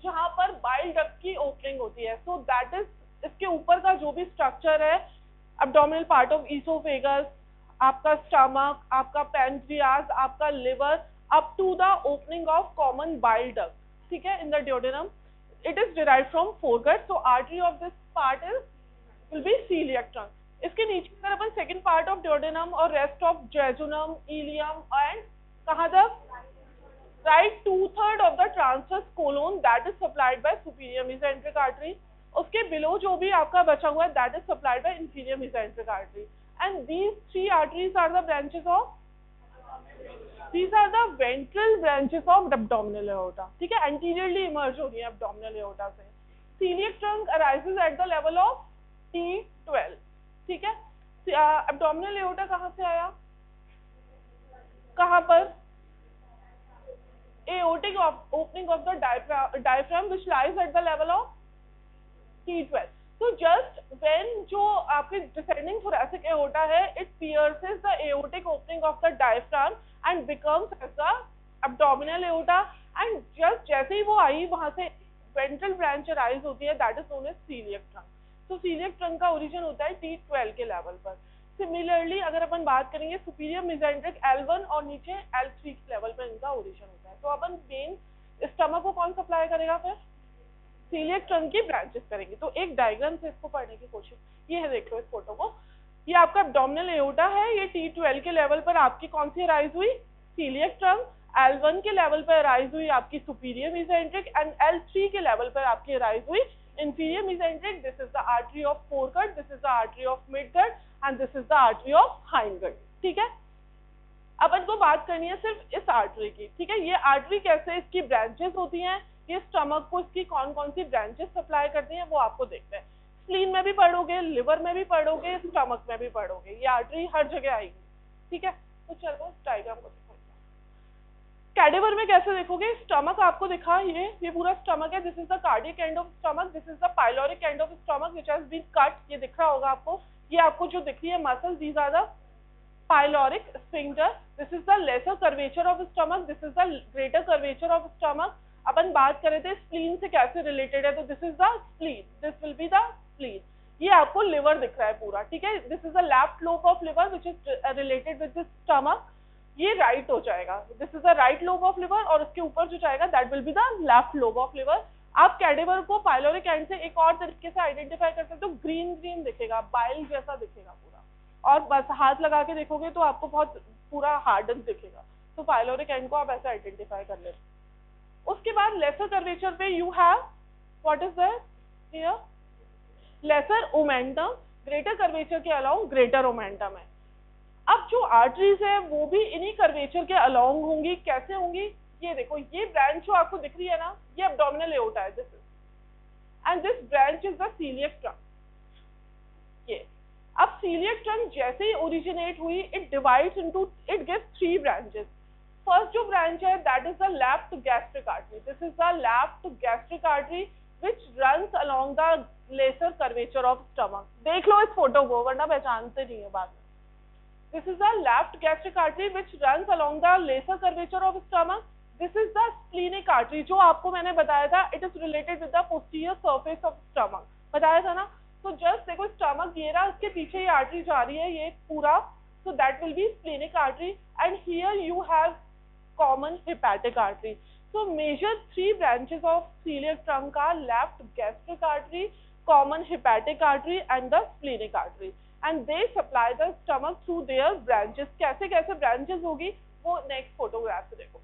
जहाँ पर बाइल डक्ट की ओपनिंग होती है। सो दैट इज, इसके ऊपर का जो भी स्ट्रक्चर है, एब्डोमिनल पार्ट ऑफ ईसोफेगस, आपका स्टमक, आपका पैंक्रियाज, आपका liver, up to the opening of common bile duct, ठीक है, in the duodenum. It is derived from foregut, so artery of this part will be celiac trunk. इसके नीचे अगर अपन second part of duodenum और rest of jejunum, ileum and कहाँ तक? Right 2/3 of the transverse colon that is supplied by superior mesenteric artery. उसके below जो भी आपका बचा हुआ है that is supplied by inferior mesenteric artery. And these three arteries are the branches of, these are the ventral branches of abdominal aorta, ठीक है, anteriorly emerge हो रही है abdominal aorta से। Celiac trunk arises at the level of T12, ठीक है। abdominal aorta कहाँ से आया? कहाँ पर? aortic opening of the diaphragm which lies at the level of T12. So just when जो आपके descending thoracic aorta है, it pierces the aortic opening of the diaphragm and becomes as the abdominal aorta, and just जैसे ही वो आई वहां से ventral branch arise होती है, that is known as celiac trunk. So celiac trunk का origin होता है T12 के लेवल पर। Similarly अगर अपन बात करेंगे superior mesenteric L1 और नीचे L3 के लेवल पर इनका origin होता है। तो अपन मेन स्टमक को कौन सप्लाई करेगा? फिर सीलियक ट्रंक की ब्रांचेस करेंगे। तो एक डायग्राम से इसको पढ़ने की कोशिश, ये है, देख लो इस फोटो को, ये आपका एब्डोमिनल एओर्टा है, ये T12 के लेवल पर आपकी कौन सी अराइज हुई? Celiac trunk. L1 के लेवल पर अराइज हुई आपकी सुपीरियर मेसेंट्रिक, एंड L3 के लेवल पर आपकी अराइज हुई inferior mesenteric. This is the artery of foregut, this is the artery of midgut, and this is the artery of hindgut, ठीक है। अपन को बात करनी है सिर्फ इस आर्टरी की, ठीक है। ये आर्टरी कैसे, इसकी ब्रांचेस होती हैं, ये स्टमक को इसकी कौन कौन सी ब्रांचेस सप्लाई करती हैं वो आपको देखते हैं। स्प्लीन में भी पढ़ोगे, लिवर में भी पढ़ोगे, स्टमक में भी पढ़ोगे, ये आर्टरी हर जगह आएगी, ठीक है। तो चलो इस डायग्राम को देखो। कैडेवर में कैसे देखोगे? स्टमक आपको दिखा, ये पूरा स्टमक है, this is the cardiac end of stomach, this is the pyloric end of stomach which has been cut, ये दिख रहा होगा आपको। ये आपको जो दिख रही है muscle, these are the pyloric sphincter, this is the lesser curvature of stomach, this is the greater curvature of stomach. अपन बात कर रहे थे स्प्लीन से कैसे रिलेटेड है, तो this is the spleen, this will be the spleen. ये आपको लिवर दिख रहा है पूरा, ठीक है, this is the left lobe of liver which is related with the stomach, ये राइट हो जाएगा, this is the right lobe of liver, और उसके ऊपर जो जाएगा that will be the left lobe of liver. आप कैडेवर को पाइलोरिक एंड से एक और तरीके से आइडेंटिफाई कर सकते हो, ग्रीन ग्रीन दिखेगा, बाइल जैसा दिखेगा पूरा, और बस हाथ लगा के देखोगे तो आपको बहुत पूरा हार्डन दिखेगा, तो पाइलोरिक एंड को आप ऐसे आइडेंटिफाई कर लेते। उसके बाद लेसर कर्वेचर पे you have what is that here, lesser omentum, greater curvature के अलोंग ग्रेटर ओमेंटम है। अब जो आर्टरीज है वो भी इन्हीं कर्वेचर के अलोंग होंगी। कैसे होंगी? ये देखो, ये ब्रांच जो आपको दिख रही है ना, ये एब्डोमिनल एओर्टा है, this is, and this branch is the celiac trunk. ये अब सीलियक ट्रंक जैसे ही ओरिजिनेट हुई, it divides into, it gives 3 branches. First जो ब्रांच है that is the left gastric artery, this is the left gastric artery which runs along the lesser curvature of stomach। देख लो इस photo को, वरना पहचानते नहीं है बाद में। This is the left gastric artery which runs along the lesser curvature of stomach। This is the splenic artery, जो आपको मैंने बताया था, it is related with the posterior surface of stomach, बताया था ना। तो जस्ट देखो स्टमक ये रहा, उसके पीछे ये आर्टरी जा रही है, ये पूरा, so that will be splenic artery, and here you have common hepatic artery। So major 3 branches of celiac trunk are left gastric artery, common hepatic artery and the splenic artery, and they supply the stomach through their branches। कैसे कैसे branches होगी वो next photograph से देखो।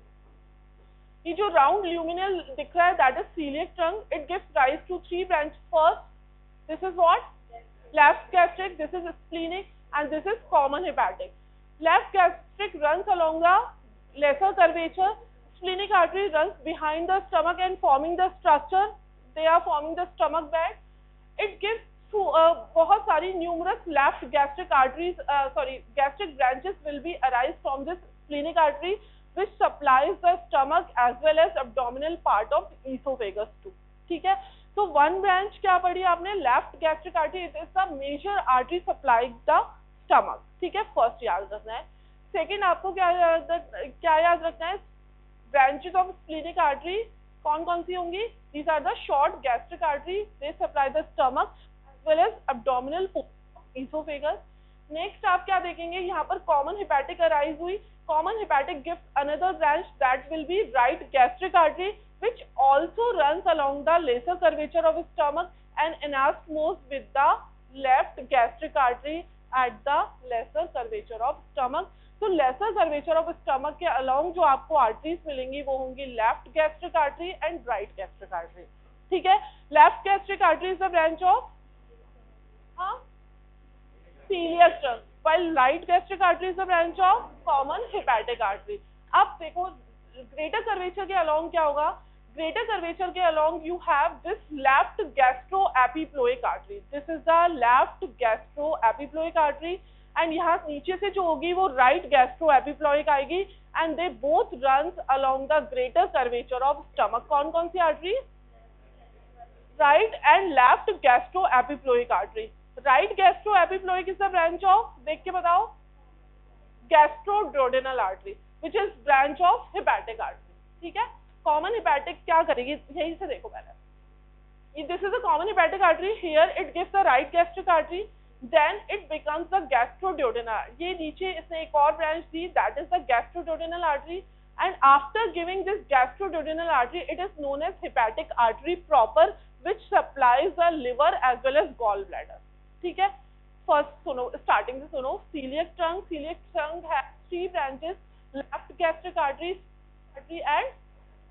ये जो round luminal दिख रहा है that is celiac trunk, it gives rise to 3 branches। First, this is what? Left gastric, this is splenic and this is common hepatic। Left gastric runs along the lesser curvature, splenic artery runs behind the stomach and forming the structure, they are forming the stomach bed। It gives to बहुत सारी numerous left gastric arteries, gastric branches will be arise from this splenic artery which supplies the stomach as well as abdominal part of esophagus too। ठीक है, तो one branch क्या पढ़ी आपने? left gastric artery, it is the major artery supplying the stomach। ठीक है, first याद रखना है। सेकेंड आपको क्या याद रखना है? branches of splenic artery कौन कौन सी होंगी? These are the short gastric artery, they supply the stomach as well as abdominal esophagus। Next आप क्या देखेंगे? यहाँ पर common hepatic arise हुई, common hepatic gives another branch that will be right gastric artery which also runs along the lesser curvature of stomach and anastomose with the left gastric artery at the lesser curvature of stomach। तो lesser curvature of stomach के along जो आपको arteries मिलेंगी वो होंगी left gastric artery and right gastric artery. ठीक है, left gastric artery is the branch of celiac trunk, while right gastric artery is the branch of common hepatic artery. अब देखो ग्रेटर कर्वेचर के अलोंग क्या होगा? ग्रेटर कर्वेचर के along you have this left gastro epiploic artery, this is the left gastro epiploic artery, and यहाँ नीचे से जो होगी वो राइट गैस्ट्रो एपिप्लोइक आएगी, and they both runs along the greater curvature of stomach. कौन कौन सी artery? Right and left gastro epiploic artery. Right gastro epiploic is the branch of, देख के बताओ, gastroduodenal artery which is branch of hepatic artery. ठीक है, common hepatic क्या करेगी? यही से देखो पहले, this is a common hepatic artery, here it gives the right gastric artery, then it becomes the gastroduodenal। ये नीचे इसने एक और branch the, that is the gastroduodenal artery, and after giving this gastroduodenal artery it is known as hepatic artery proper which supplies the liver as well as gallbladder। ठीक है, first सुनो, starting से सुनो। celiac trunk has 3 branches, left gastric artery and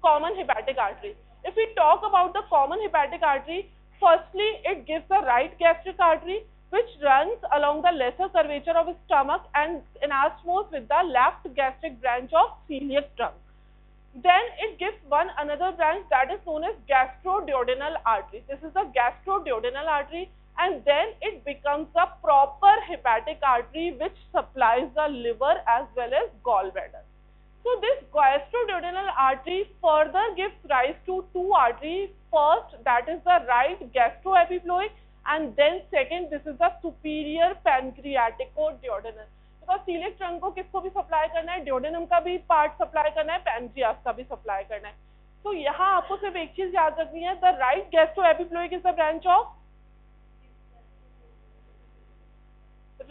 common hepatic artery। If we talk about the common hepatic artery, firstly it gives the right gastric artery which runs along the lesser curvature of stomach and anastomose with the left gastric branch of celiac trunk। Then it gives one another branch that is known as gastroduodenal artery, this is the gastroduodenal artery, and then it becomes the proper hepatic artery which supplies the liver as well as gallbladder। So this gastroduodenal artery further gives rise to 2 arteries, first that is the right gastroepiploic, and then second this is the superior pancreatico-duodenal। Because celiac trunk को किसको भी supply करना है? Duodenum का भी part supply करना है, pancreas का भी सप्लाई करना है। तो यहाँ आपको सिर्फ एक चीज याद रखनी है, the right gastroepiploic is the branch of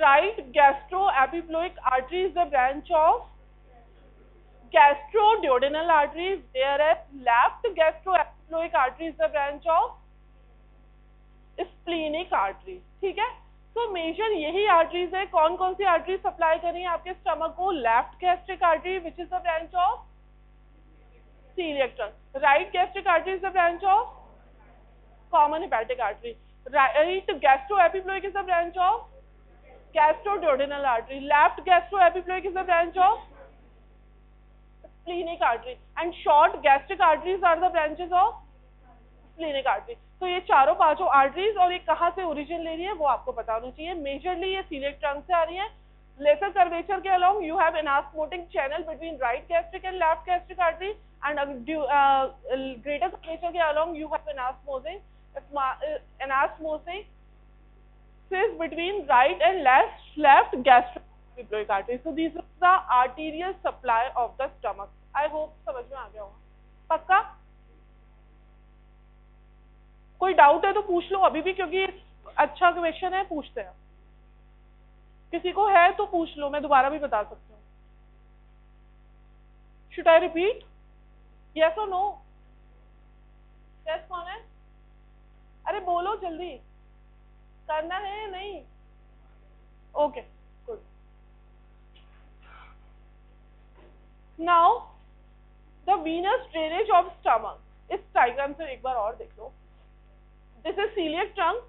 right gastroepiploic artery is the branch of gastroduodenal artery, whereas left gastroepiploic artery is the branch of splenic artery। ठीक है, तो मेजर यही आर्टरीज है। कौन कौन सी आर्टरी सप्लाई कर रही है आपके स्टमक को? Left gastric artery which is the branch of celiac trunk, right gastric artery is the branch of common hepatic artery. Right gastroepiploic is a branch of gastroduodenal artery. Left gastroepiploic is a branch of splenic artery. And short gastric arteries are the branches of splenic artery. तो ये चारों पांचों arteries और ये कहाँ से origin ले रही है वो आपको पता होना चाहिए. मेजरली ये सीलिएक ट्रंक से आ रही है. लेसर कर्वेचर के along you have anastomotic channel between right gastric and left gastric artery, and greater curvature के along you have anastomosis between right and left gastroepiploic artery. So these are the arterial supply of the stomach. I hope समझ में आ गया होगा. पक्का? कोई doubt है तो पूछ लो अभी भी, क्योंकि अच्छा क्वेश्चन है, पूछते हैं. किसी को है तो पूछ लो, मैं दोबारा भी बता सकती हूँ. Should I repeat? Yes or no? Yes कौन है? अरे बोलो जल्दी. करना है या नहीं? Okay good. Now the venous drainage of stomach. इस डायग्राम से एक बार और देख लो. This is coeliac trunk.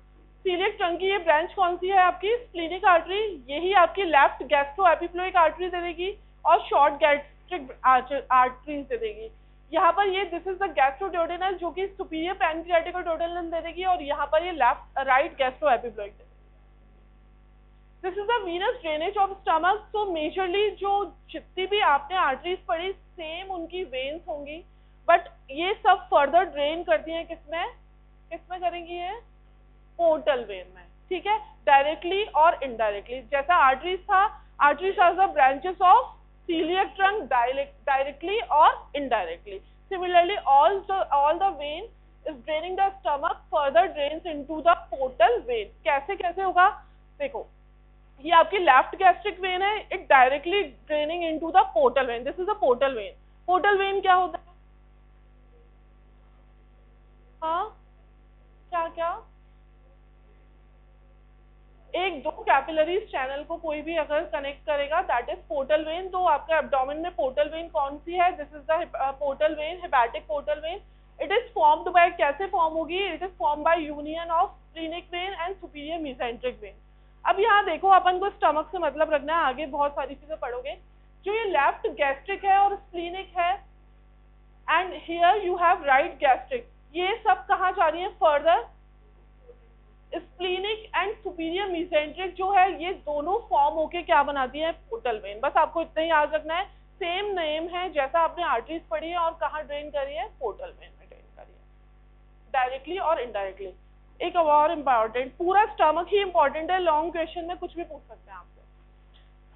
Coeliac trunk की ये ब्रांच कौन सी है आपकी? Splenic artery. यही आपकी लेफ्ट गैस्ट्रोएपिप्लोइक आर्टरी दे देगी और शॉर्ट गैस्ट्रिक आर्टरीज दे देगी. यहाँ पर ये दिस इज द गैस्ट्रोड्यूडेनल जो कि सुपीरियर पैनक्रियाटिक और डोडेनल दे देगी, और यहाँ पर ये लेफ्ट राइट गैस्ट्रोएपिप्लोइक दे देगी. This is the venous drainage of stomach. So majorly जो जितनी भी आपने आर्टरीज पढ़ी सेम उनकी वेन्स होंगी, बट ये सब फर्दर ड्रेन करती हैं किसमें? किसमें करेंगी ये? पोर्टल वेन में. ठीक है, डायरेक्टली और इनडायरेक्टली. जैसा आर्टरीज था, arteries are the branches of celiac trunk directly or indirectly. Similarly, all the vein is draining the stomach, further drains into the portal vein. कैसे कैसे होगा? देखो, ये आपकी लेफ्ट गैस्ट्रिक वेन है, it directly draining into the portal vein. This is a portal vein. Portal vein क्या होता है? हाँ क्या क्या? एक दो कैपिलरीज चैनल को कोई भी अगर कनेक्ट करेगा दैट इज पोर्टल वेन. तो आपका एब्डोमेन में पोर्टल वेन कौन सी है? This is the portal vein, hepatic portal vein. It is formed by, कैसे फॉर्म होगी? It is form by union of splenic when and superior mesenteric when. अब यहाँ देखो, अपन को स्टमक से मतलब रखना है, आगे बहुत सारी चीजें पढ़ोगे. जो ये लेफ्ट गैस्ट्रिक है और स्प्लीनिक है, and here you have right gastric, ये सब कहाँ जा रही है? Further splenic and superior mesenteric जो है, ये दोनों फॉर्म होके क्या बनाती है? Portal vein. बस आपको इतना ही याद रखना है. सेम नेम है जैसा आपने आर्टरीज पढ़ी है, और कहाँ ड्रेन करी है? पोर्टल वेन में ड्रेन करी है, डायरेक्टली और इनडायरेक्टली. एक और इम्पॉर्टेंट, पूरा स्टमक ही इंपॉर्टेंट है, लॉन्ग क्वेश्चन में कुछ भी पूछ सकते हैं आपसे.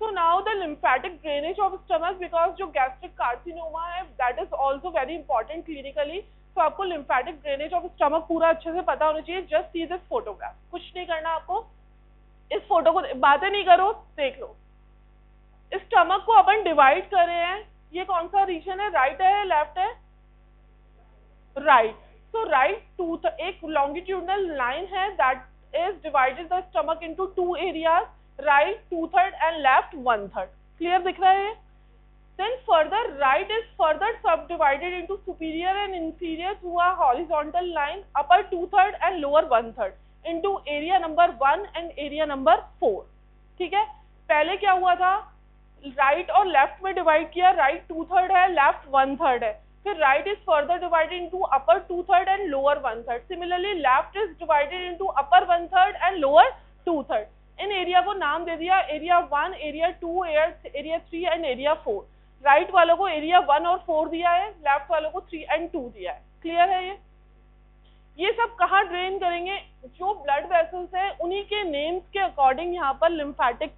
So now the lymphatic drainage of stomach, because जो गैस्ट्रिक कार्सिनोमा है that is also very important clinically. तो आपको लिम्फेटिक ड्रेनेज ऑफ स्टमक पूरा अच्छे से पता होना चाहिए. Just see this photograph. कुछ नहीं करना आपको, इस फोटो को बातें नहीं करो, देख लो. इस स्टमक को अपन डिवाइड कर रहे हैं. ये कौन सा रीजन है? राइट है, लेफ्ट है? राइट. सो राइट टूथ, एक लॉन्गिट्यूडनल लाइन है that is divided the stomach into two areas, right 2/3 and left 1/3. Clear दिख रहा है? Then further right is further subdivided into superior and inferior through a horizontal line, upper 2/3 and lower 1/3 into area number 1 and area number 4. ठीक है, पहले क्या हुआ था? Right और लेफ्ट में डिवाइड किया. राइट 2/3 है, लेफ्ट 1/3 है. फिर right is further divided into upper 2/3 and lower 1/3. Similarly left is divided into upper 1/3 and lower 2/3. In area को नाम दे दिया area 1, area 2, area 3 and area 4. Right वालों को एरिया 1 और 4 दिया है, लेफ्ट वालों को 3 एंड 2 दिया है. क्लियर है? ये सब कहाँ ड्रेन करेंगे? जो ब्लड वेसल्स है उन्हीं के नेम्स के अकॉर्डिंग यहाँ पर लिम्फेटिक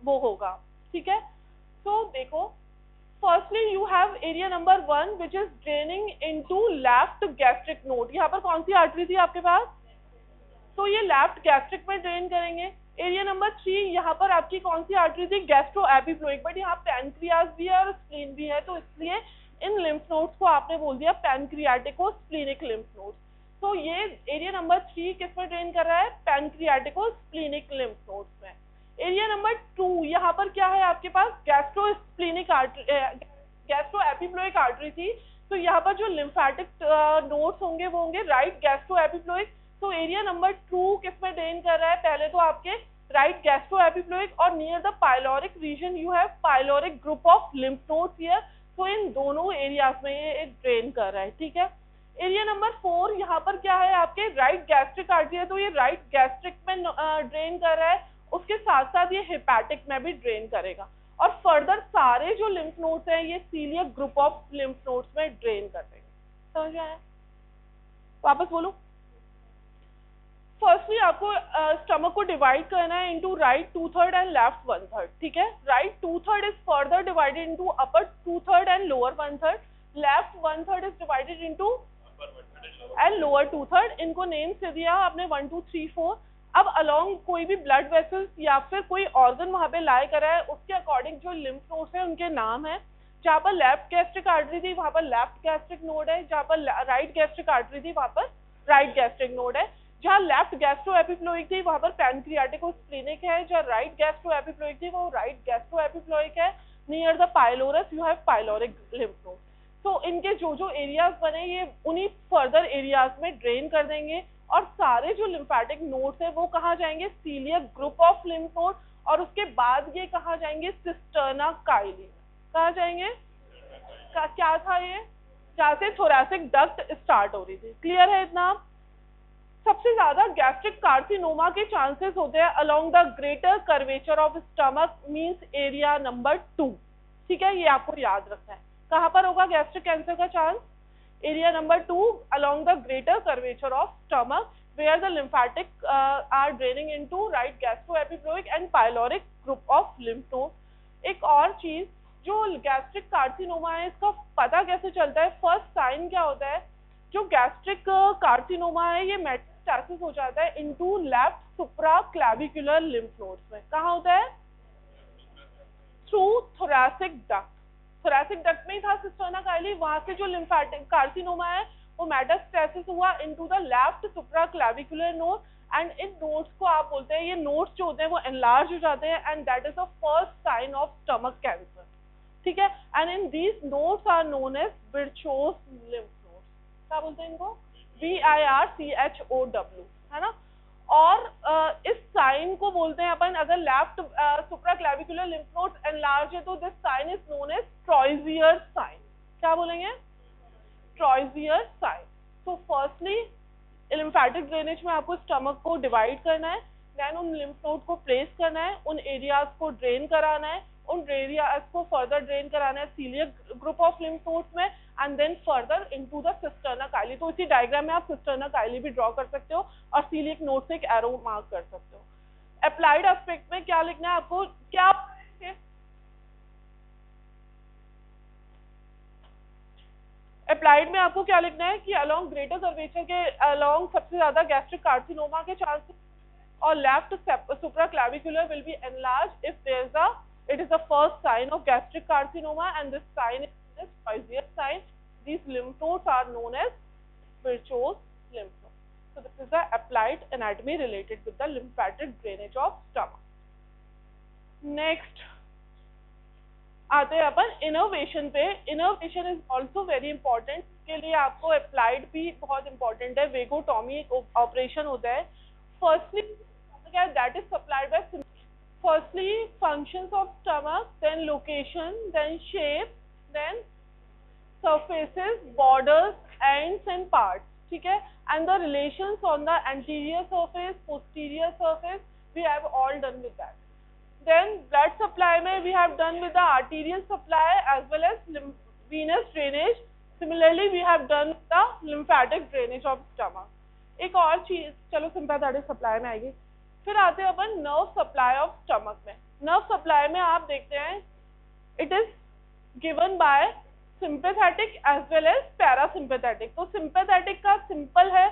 वो होगा. ठीक है, तो देखो, firstly you have area number 1 which is draining into left gastric node. यहाँ पर कौन सी आर्टरी थी आपके पास? तो ये लेफ्ट गैस्ट्रिक में ड्रेन करेंगे. एरिया नंबर 3, यहाँ पर आपकी कौन सी आर्टरी थी? गैस्ट्रोएपिप्लोइक. बट यहाँ पैनक्रियाज भी है और स्प्लीन भी है, तो इसलिए इन लिम्फ नोड्स को आपने बोल दिया पैनक्रियाटिको स्प्लीनिक लिम्फ नोड्स. तो ये एरिया नंबर 3 किस में ड्रेन कर रहा है? पैनक्रियाटिको स्प्लीनिक लिम्फ नोड्स में. एरिया नंबर 2, यहाँ पर क्या है आपके पास? गैस्ट्रोस्प्लीनिक आर्टरी, गैस्ट्रोएपिप्लोइक आर्टरी थी. तो यहाँ पर जो लिम्फेटिक नोड्स होंगे वो होंगे राइट गैस्ट्रोएपिप्लोइक. तो एरिया नंबर 2 किसमें ड्रेन कर रहा है? पहले तो आपके राइट गैस्ट्रो एपिफ्लोइक और near the pyloric region you have pyloric group of lymph nodes here. तो इन दोनों एरियाज में ये ड्रेन कर रहा है, ठीक है। एरिया नंबर 4 यहाँ पर क्या है? आपके राइट गैस्ट्रिक आर्टरी है, तो ये राइट गैस्ट्रिक में ड्रेन कर रहा है, उसके साथ साथ ये हेपेटिक में भी ड्रेन करेगा। और फर्दर सारे जो लिम्फ नोड्स हैं ये celiac group of lymph nodes में ड्रेन कर देंगे। समझ आया? वापस बोलो। फर्स्टली आपको स्टमक को डिवाइड करना है इनटू राइट 2/3 एंड लेफ्ट 1/3, ठीक है। Right 2/3 is further divided into upper 2/3 and lower 1/3, left 1/3 is divided into and lower 2/3। इनको नेम से दिया आपने 1 2 3 4। अब अलोंग कोई भी ब्लड वेसल्स या फिर कोई ऑर्गन वहां पे लाई करा है, उसके अकॉर्डिंग जो लिम्फ नोड्स है उनके नाम है। जहाँ पर लेफ्ट गैस्ट्रिक आर्टरी थी वहां पर लेफ्ट गैस्ट्रिक नोड है, जहाँ पर राइट गैस्ट्रिक आर्टरी थी वहां पर राइट गैस्ट्रिक नोड है। जहाँ लेफ्ट गैस्ट्रो एपिफ्लोइक थी वहां पर पैनक्रियाटिक और स्प्लेनिक है, जहाँ राइट गैस्ट्रो एपिफ्लोइक थी वो राइट गैस्ट्रो एपिफ्लोइक है। Near the pylorus you have pyloric lymph node. तो इनके जो जो एरियाज बने ये उन्हीं फर्दर एरियाज में ड्रेन कर देंगे, और सारे जो लिम्फेटिक नोड्स है वो कहाँ जाएंगे? Celiac group of lymph node. और उसके बाद ये कहाँ जाएंगे? Cisterna chyli. कहाँ जाएंगे? क्या था ये? जहाँ से थोरैसिक डक्ट स्टार्ट हो रही थी। क्लियर है इतना? सबसे ज्यादा गैस्ट्रिक कार्सिनोमा के चांसेस होते हैं along the greater curvature of stomach, means area number 2, ठीक है। ये आपको याद रखना है। कहाँ पर होगा गैस्ट्रिक कैंसर का chance? Area number 2 along the greater curvature of stomach where the lymphatic are draining into right gastroepiploic and pyloric group of lymph node। एक और चीज, जो गैस्ट्रिक कार्सिनोमा है इसका पता कैसे चलता है? फर्स्ट साइन क्या होता है? जो गैस्ट्रिक कार्सिनोमा है ये मेटास्टेसिस हो जाता है इनटू लेफ्ट सुप्रा क्लैविकुलर लिम्फ नोड्स में। कहाँ होता है? Through thoracic duct. Thoracic duct में ही था सिस्टर्ना काइली, वहां से जो लिम्फेटिक कार्सिनोमा है वो मेटास्टेसिस हुआ into the left supra clavicular node, and in nodes को आप बोलते हैं, ये नोड्स जो होते हैं वो एनलार्ज हो जाते हैं, and that is the first sign of stomach cancer, ठीक है। And in these nodes are known as Virchow's lymph nodes. क्या बोलते हैं इनको? VIRCHOW, है ना। और इस साइन को बोलते हैं अपन, अगर लेफ्ट सुप्रा क्लैविकुलर लिम्फ नोड्स एनलार्ज है तो this sign is known as Troisier's sign. क्या बोलेंगे? Troisier's sign. So firstly lymphatic drainage में आपको स्टमक को डिवाइड करना है, देन उन लिम्फ नोड को प्लेस करना है, उन एरियाज को ड्रेन कराना है, उन एरियाज को फर्दर ड्रेन कराना है coeliac group of lymph nodes में, and then further into the cisterna chyli. तो इसी डायग्राम में आप सिस्टर्ना काइली भी ड्रॉ कर सकते हो और सीलियक नोड से एक एरो मार्क कर सकते हो। अप्लाइड एस्पेक्ट में क्या लिखना है आपको? क्या अप्लाइड में आपको क्या लिखना है कि अलोंग ग्रेटर कर्वेचर के अलोंग सबसे ज्यादा गैस्ट्रिक कार्सिनोमा के चांसेस, और left supra clavicular will be enlarge if there is it is the first sign of gastric carcinoma, and this sign is this Pfizer sign. These lymph nodes are known as Virchow's lymph nodes. So this is the applied anatomy related with the lymphatic drainage of stomach. Next आते हैं अपन innovation पे। Innovation is also very important. इसके लिए आपको applied भी बहुत important है। वेगोटॉमी एक ऑपरेशन होता है। फर्स्टली क्या है? That is supplied by firstly functions of stomach, then location, then shape, then surfaces, borders, ends and parts, ठीक है। and the relations on the anterior surface, posterior surface, we have all done with that. then blood supply में we have done with the arterial supply as well as venous drainage. similarly we have done the lymphatic drainage of stomach. एक और चीज, चलो sympathetic supply में आएगी। फिर आते हैं अपन नर्व सप्लाई ऑफ स्टमक में। नर्व सप्लाई में आप देखते हैं it is given by sympathetic as well as parasympathetic. तो सिंपैथेटिक का सिंपल है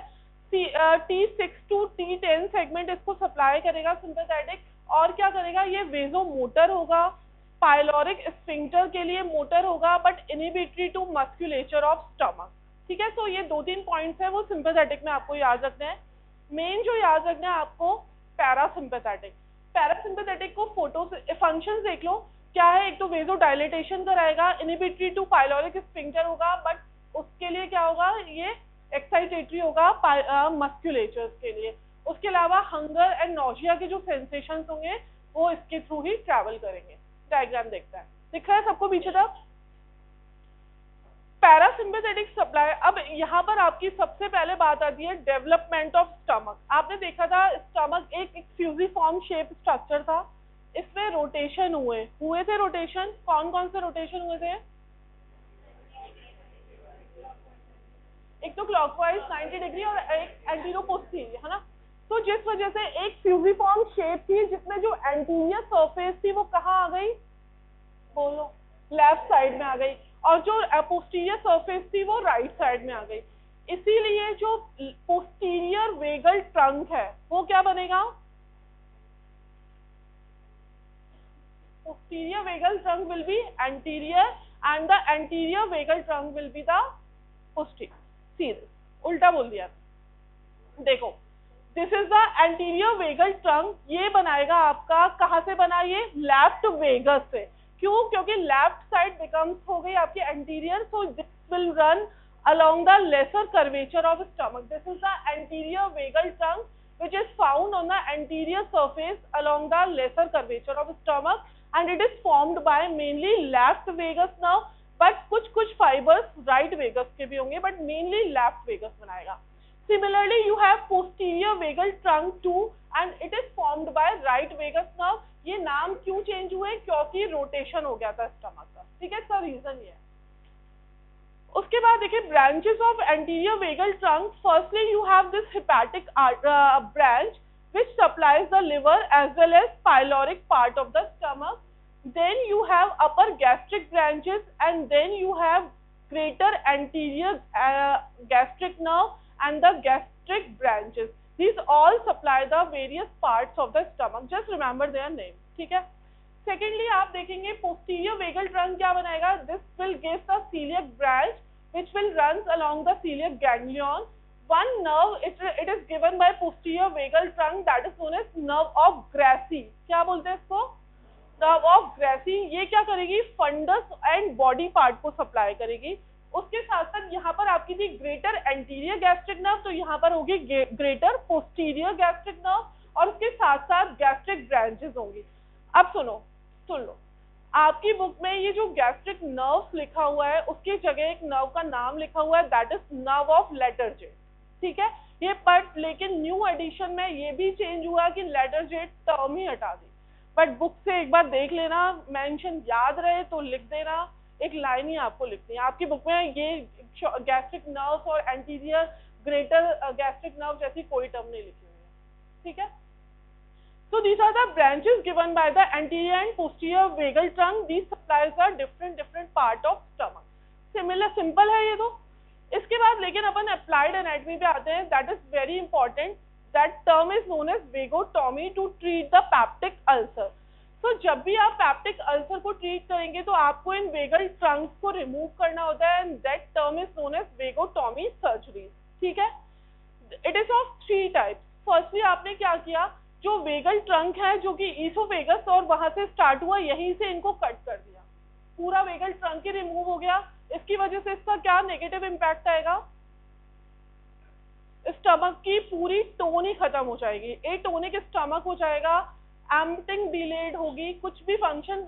T6 to T10 सेगमेंट इसको सप्लाई करेगा सिंपैथेटिक, और क्या करेगा? ये वेजो मोटर होगा, पाइलोरिक स्फिंक्टर के लिए मोटर होगा, but inhibitory to musculature of stomach, ठीक है। तो ये 2-3 पॉइंट्स है वो सिंपैथेटिक में आपको याद रखने हैं। मेन जो याद रखना है आपको पैरासिम्पैथेटिक। पैरासिम्पैथेटिक को फोटो से फंक्शंस देख लो क्या है। एक तो वेजो डायलेटेशन कराएगा, इनहिबिटरी टू पाइलोरिक स्फिंक्टर होगा, बट उसके लिए क्या होगा? ये एक्साइटेटरी होगा मस्कुलेचर्स के लिए। उसके अलावा हंगर एंड नोजिया के जो सेंसेशंस होंगे वो इसके थ्रू ही ट्रैवल करेंगे। डायग्राम देखता है, दिख रहा है सबको पीछे तक? Parasympathetic supply. अब यहाँ पर आपकी सबसे पहले बात आती है डेवलपमेंट ऑफ स्टमक। आपने देखा था स्टमक एक फ्यूजिफॉर्म शेप स्ट्रक्चर था, इसमें रोटेशन हुए थे। रोटेशन कौन कौन से रोटेशन हुए थे? एक तो क्लॉकवाइज 90 डिग्री और एक एंटीरो पोस्टीरियर, है ना। तो जिस वजह से एक फ्यूजिफॉर्म शेप थी जिसमें जो एंटीरियर सरफेस थी वो कहाँ आ गई? बोलो, लेफ्ट साइड में आ गई, और जो पोस्टीरियर सरफेस थी वो राइट साइड में आ गई। इसीलिए जो पोस्टीरियर वेगल ट्रंक है वो क्या बनेगा? posterior vagal trunk will be anterior and the anterior vagal trunk will be the posterior। सीधे उल्टा बोल दिया। देखो, this is the anterior vagal trunk. ये बनाएगा आपका, कहाँ से बना? ये लेफ्ट वेगस से। क्यों? क्योंकि लेफ्ट साइड बिकम्स हो गई आपकी anterior, so this will run along the lesser curvature of stomach. This is the anterior vagal trunk which is found on the anterior surface along the lesser curvature of stomach, and it is formed by mainly left vagus nerve, but कुछ fibers right vagus के भी होंगे, but mainly left vagus बनाएगा। Similarly, you have posterior vagal trunk too, and it is formed by right vagus nerve। ये नाम क्यों change हुए? क्योंकि रोटेशन हो गया था स्टमक का, ठीक है सर, रीजन ये है। उसके बाद देखिए branches of anterior vagal trunk. Firstly you have this hepatic branch which supplies the liver as well as pyloric part of the stomach. Then you have upper gastric branches, and then you have greater anterior gastric nerve and the gastric branches. These all supply the various parts of the stomach. Just remember their name, ठीक है। Secondly, आप देखेंगे posterior vagal trunk क्या बनाएगा? This will give the celiac branch which will runs along the celiac ganglion. One nerve it is given by posterior vagal trunk, that is known as nerve of Grassi। क्या बोलते हैं इसको? nerve of Grassi। ये क्या करेगी? Funds and body part को supply करेगी। उसके साथ साथ यहाँ पर आपकी थी ग्रेटर एंटीरियर गैस्ट्रिक नर्व, तो यहाँ पर होगी ग्रेटर पोस्टीरियर गैस्ट्रिक नर्व, और उसके साथ साथ गैस्ट्रिक ब्रांचेस होंगी। अब सुनो, सुन लो, आपकी बुक में ये जो गैस्ट्रिक नर्व लिखा हुआ है उसकी जगह एक नर्व का नाम लिखा हुआ है, दैट इज नर्व ऑफ लेटरजेट, ठीक है। ये बट लेकिन न्यू एडिशन में ये भी चेंज हुआ कि लेटरजेट टर्म ही हटा दी। बट बुक से एक बार देख लेना, मेंशन याद रहे तो लिख देना, एक लाइन ही आपको लिखनी है। आपकी बुक में ये गैस्ट्रिक नर्व और एंटीरियर ग्रेटर गैस्ट्रिक नर्व जैसी कोई टर्म नहीं लिखी हुई है, ठीक है। So these are the branches given by the anterior and posterior vagal trunk. These supplies are different part of stomach. Similar, simple है ये तो। इसके बाद लेकिन अपन applied anatomy पे आते हैं, that is very important. That term is known as vagotomy to treat the peptic ulcer. So जब भी आप peptic ulcer को treat करेंगे तो आपको इन vagal trunks को remove करना होता है, and that term is known as vagotomy surgery, ठीक है। It is of 3 types. Firstly आपने क्या किया, जो वेगल ट्रंक है जो कि ईसोफेगस और वहां से स्टार्ट हुआ, यहीं से इनको कट कर दिया, पूरा वेगल ट्रंक ही रिमूव हो गया। इसकी वजह से इसका क्या नेगेटिव इम्पैक्ट आएगा? स्टमक की पूरी टोन ही खत्म हो जाएगी, एटोनिक स्टमक हो जाएगा, एम्पटिंग डिलेड होगी, कुछ भी फंक्शन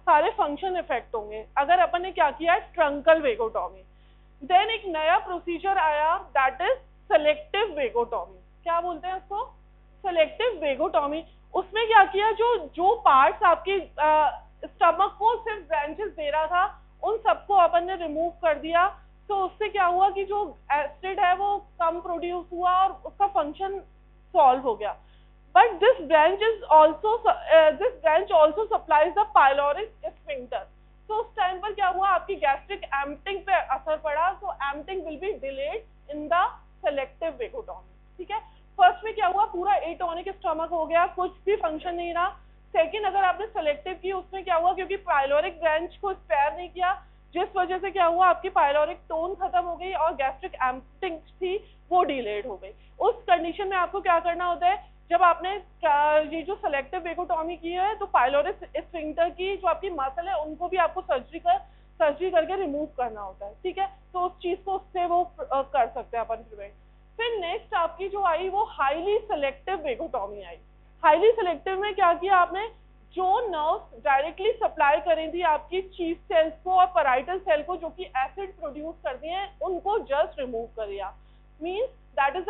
सारे फंक्शन इफेक्ट होंगे अगर अपन ने क्या किया, ट्रंकल वेगोटॉमी। देन एक नया प्रोसीजर आया, दैट इज सेलेक्टिव वेगोटॉमी। क्या बोलते हैं उसको? सेलेक्टिव वेगोटॉमी। उसमें क्या किया, जो पार्ट्स आपके स्टमक को सिर्फ ब्रांचेस दे रहा था उन सबको अपन ने रिमूव कर दिया। तो उससे क्या हुआ कि जो एसिड है वो कम प्रोड्यूस हुआ और उसका फंक्शन सॉल्व हो गया। But this branch also supplies the pyloric sphincter. तो उस टाइम पर क्या हुआ, आपकी गैस्ट्रिक एम्पटिंग पे असर पड़ा, so emptying will be delayed in the selective vagotomy, ठीक है। फर्स्ट में क्या हुआ, पूरा एटोनिक स्टमक हो गया, कुछ भी फंक्शन नहीं रहा। सेकंड अगर आपने सेलेक्टिव की, उसमें क्या हुआ, क्योंकि पाइलोरिक ब्रांच को स्पेयर नहीं किया, जिस वजह से क्या हुआ, आपकी पाइलोरिक टोन खत्म हो गई और गैस्ट्रिक एम्पटिंग थी वो डिलेड हो गई। उस कंडीशन में आपको क्या करना होता है, जब आपने ये जो सेलेक्टिव वेगोटॉमी की है तो पाइलोरिक स्फिंक्टर की जो आपकी मसल है उनको भी आपको सर्जरी करके रिमूव करना होता है, ठीक है, तो उस चीज को उससे वो कर सकते हैं अपन प्रिवेंट। फिर नेक्स्ट आपकी जो आई वो हाईली सेलेक्टिव वेगोटॉमी आई। हाईली सेलेक्टिव में क्या किया आपने, जो नर्व्स डायरेक्टली सप्लाई करी थी आपकी चीफ सेल्स को और पैराइटल सेल को जो कि एसिड प्रोड्यूस करती हैं, उनको जस्ट रिमूव कर दिया। Means that is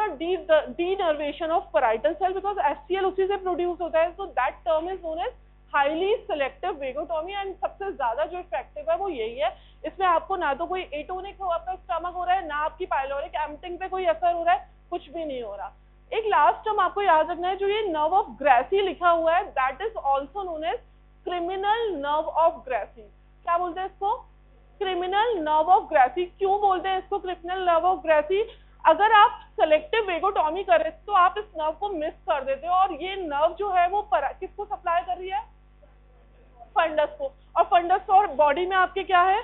the denervation of parietal cell because HCl उसी से प्रोड्यूस होता है, so that term is known as highly selective vagotomy and सबसे ज्यादा जो इफेक्टिव है वो यही है। इसमें आपको ना तो कोई एटोनिक आपका स्टमक हो रहा है, ना आपकी पाइलोरिक एम्पटिंग पे कोई असर हो रहा है, कुछ भी नहीं हो रहा। एक लास्ट टर्म आपको याद रखना है, जो ये नर्व ऑफ ग्रेसी लिखा हुआ है, that is also known as criminal nerve of Grassi. क्या बोलते हैं इसको, क्रिमिनल नर्व ऑफ ग्रेसी। क्यों बोलते हैं इसको क्रिमिनल नर्व ऑफ ग्रेसी, अगर आप सेलेक्टिव वेगोटॉमी करें तो आप इस नर्व को मिस कर देते हो, और ये नर्व जो है वो किसको सप्लाई कर रही है, फंडस को, और फंडस और बॉडी में आपके क्या है,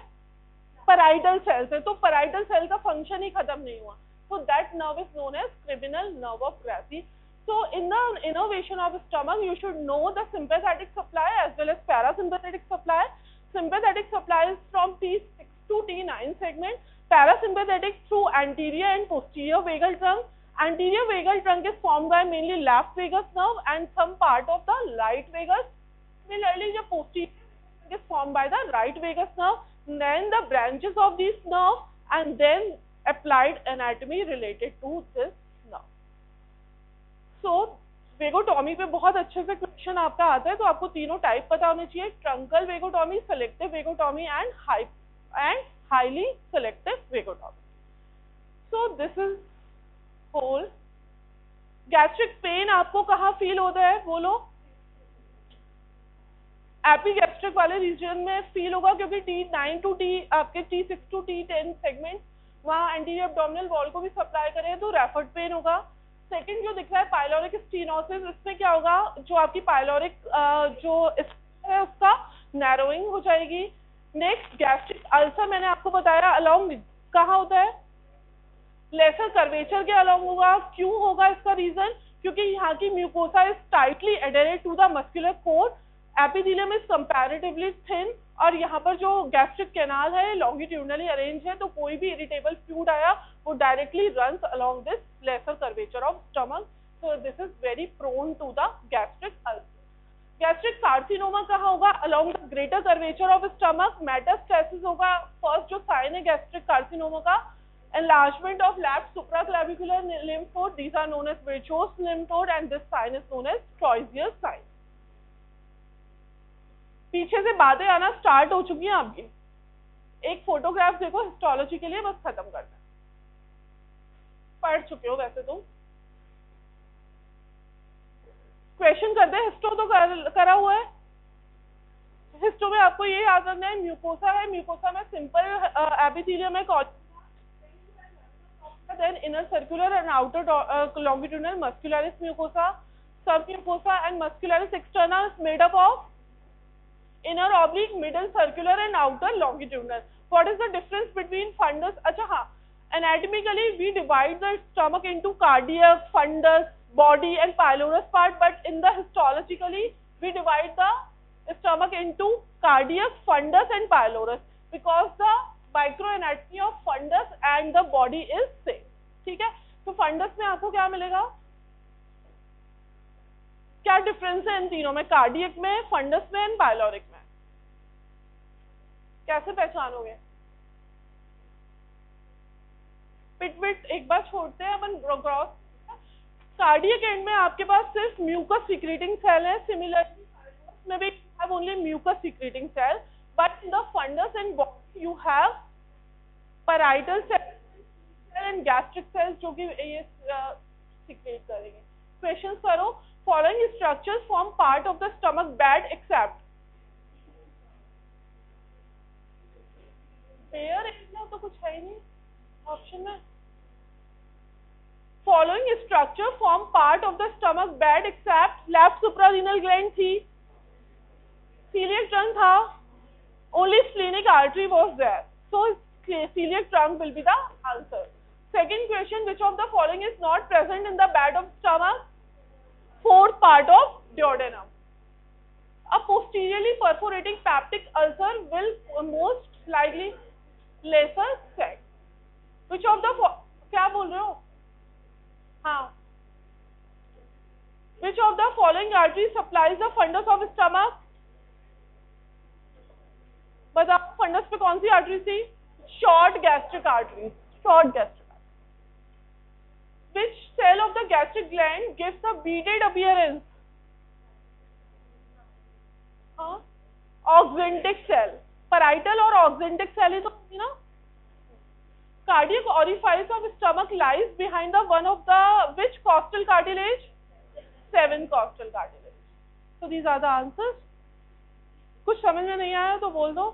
पैराइटल सेल्स है, तो पैराइटल सेल का फंक्शन ही खत्म नहीं हुआ, so that nerve is known as criminal nerve of Grassi. So in the innervation of stomach you should know the sympathetic supply as well as parasympathetic supply. Sympathetic supply is from T6 to T9 segment, parasympathetic through anterior and posterior vagal trunk. Anterior vagal trunk is formed by mainly left vagus nerve and some part of the right vagus. Similarly the posterior is formed by the right vagus nerve, then the branches of these nerve and then applied anatomy related to this nerve. So वेगोटॉमी पे बहुत अच्छे से question आपका आता है, तो आपको तीनों टाइप पता होने चाहिए, truncal vagotomy, selective vagotomy and highly selective vagotomy. So this is whole. Gastric pain आपको कहाँ फील होता है, बोलो, एपिगैस्ट्रिक वाले रीजन में फील होगा, क्योंकि T9 टू आपके T6 टू T10 सेगमेंट वहाँ एंटीरियर एब्डोमिनल वॉल को भी सप्लाई करें, तो रेफर्ड पेन होगा। सेकंड जो दिख रहा है पाइलोरिक स्टेनोसिस, इसमें क्या होगा, जो आपकी पाइलोरिक जो है उसका नैरोइंग हो जाएगी। नेक्स्ट गैस्ट्रिक अल्सर मैंने आपको बताया अलोंग कहाँ होता है, लेसर कर्वेचर के अलोंग होगा। क्यों होगा इसका रीजन, क्योंकि यहाँ की mucosa is tightly adhered to the muscular core, epithelium is comparatively thin, और यहाँ पर जो गैस्ट्रिक कैनाल है लॉन्गिट्यूडनली अरेंज है, तो कोई भी इरिटेबल फ्लूइड आया वो directly runs along this lesser curvature of stomach, so this is very prone to the gastric ulcer. Gastric carcinoma कहाँ होगा, along the greater curvature of stomach, metastasis होगा। फर्स्ट जो साइन है गैस्ट्रिक कार्सिनोमा का, enlargement of left supraclavicular lymph node, these are known as Virchow's lymph node and this sign is known as Troisier's sign। पीछे से बातें आना start हो चुकी हैं आपकी, एक फोटोग्राफ देखो हिस्टोलॉजी के लिए, बस खत्म करना है, पढ़ चुके हो वैसे तुम। क्वेश्चन करते हैं, हिस्टो तो करा हुआ है, हिस्टो में आपको ये याद रखना है, म्यूकोसा है, म्यूकोसा में सिंपल एपिथेलियम है, then inner circular and outer longitudinal muscularis mucosa, submucosa and muscularis externa is made up of inner oblique, middle circular and outer longitudinal. What is the difference between fundus? अच्छा हाँ, anatomically we divide the stomach into cardiac, fundus, body and pylorus part, but in the histologically we divide the stomach into cardiac, fundus and pylorus because the microanatomy of fundus and the body is same, ठीक है। तो funds में आपको क्या मिलेगा, क्या difference है इन तीनों में, कार्डियक में, फंडस में एंड पाइलोरिक में, कैसे पहचानोगे? पिटविट एक बार छोड़ते हैं अपन, ग्रॉस कार्डियक एंड में आपके पास सिर्फ म्यूकस सीक्रेटिंग सेल है, सिमिलरली में भी have only mucus secreting cell, but in the fundus and body you have parietal cell and gastric cells जो कि ये सीक्रेट करेंगे। क्वेश्चन करो, following structures form part of the stomach bed except, air area तो कुछ है ही नहीं ऑप्शन में। Following structure form part of the stomach bed except, left suprarenal gland थी, सीलियक ट्रंक था, only splenic artery was there, so celiac trunk will be the answer. Second question, which of the following is not present in the bed of stomach? Fourth part of duodenum. अब posteriorly perforating peptic ulcer will most likely lesser set. Which of the क्या बोल रहे हो? हाँ. Which of the following artery supplies the fundus of stomach? बताओ funds पे कौन सी आर्टरी थी? Short gastric artery. Short gastric. Which cell of the gastric gland gives a beaded appearance? हाँ. Oxyntic cell. Parietal और oxyntic cell ही तो होती ना. Cardiac orifice of stomach lies behind the one of the which costal cartilage? 7 costal cartilage. So these are the answers. कुछ समझ में नहीं आया तो बोल दो.